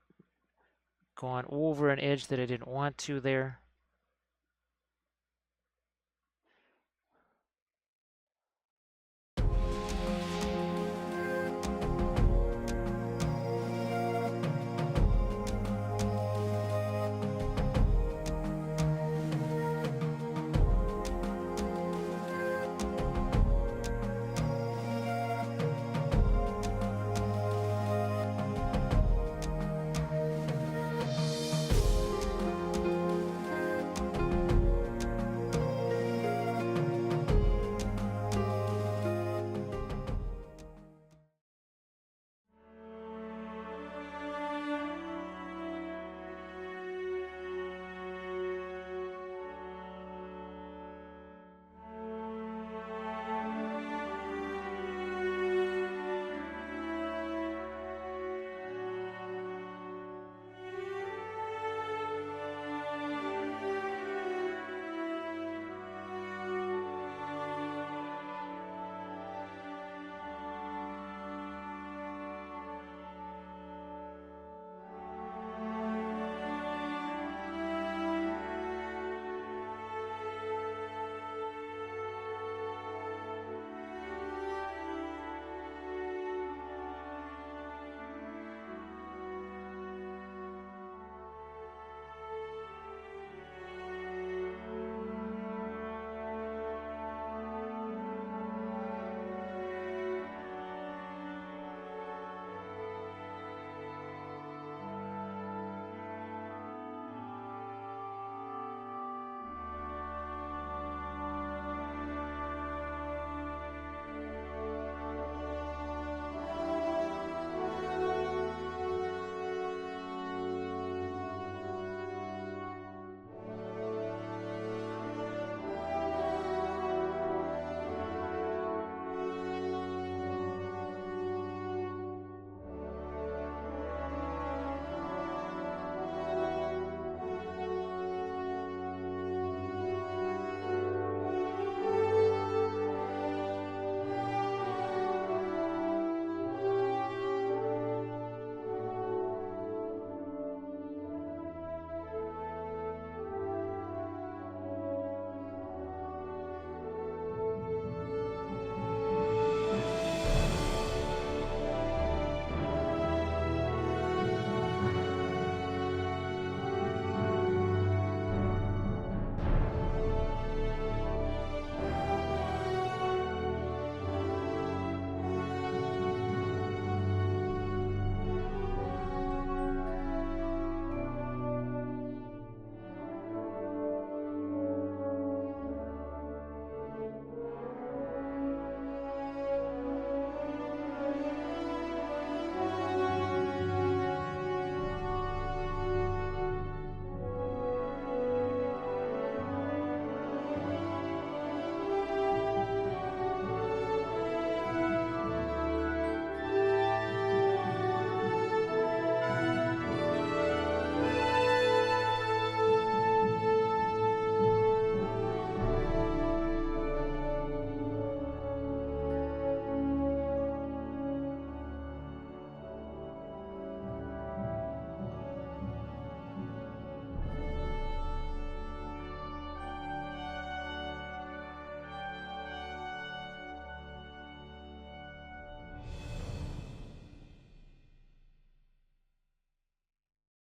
gone over an edge that I didn't want to there.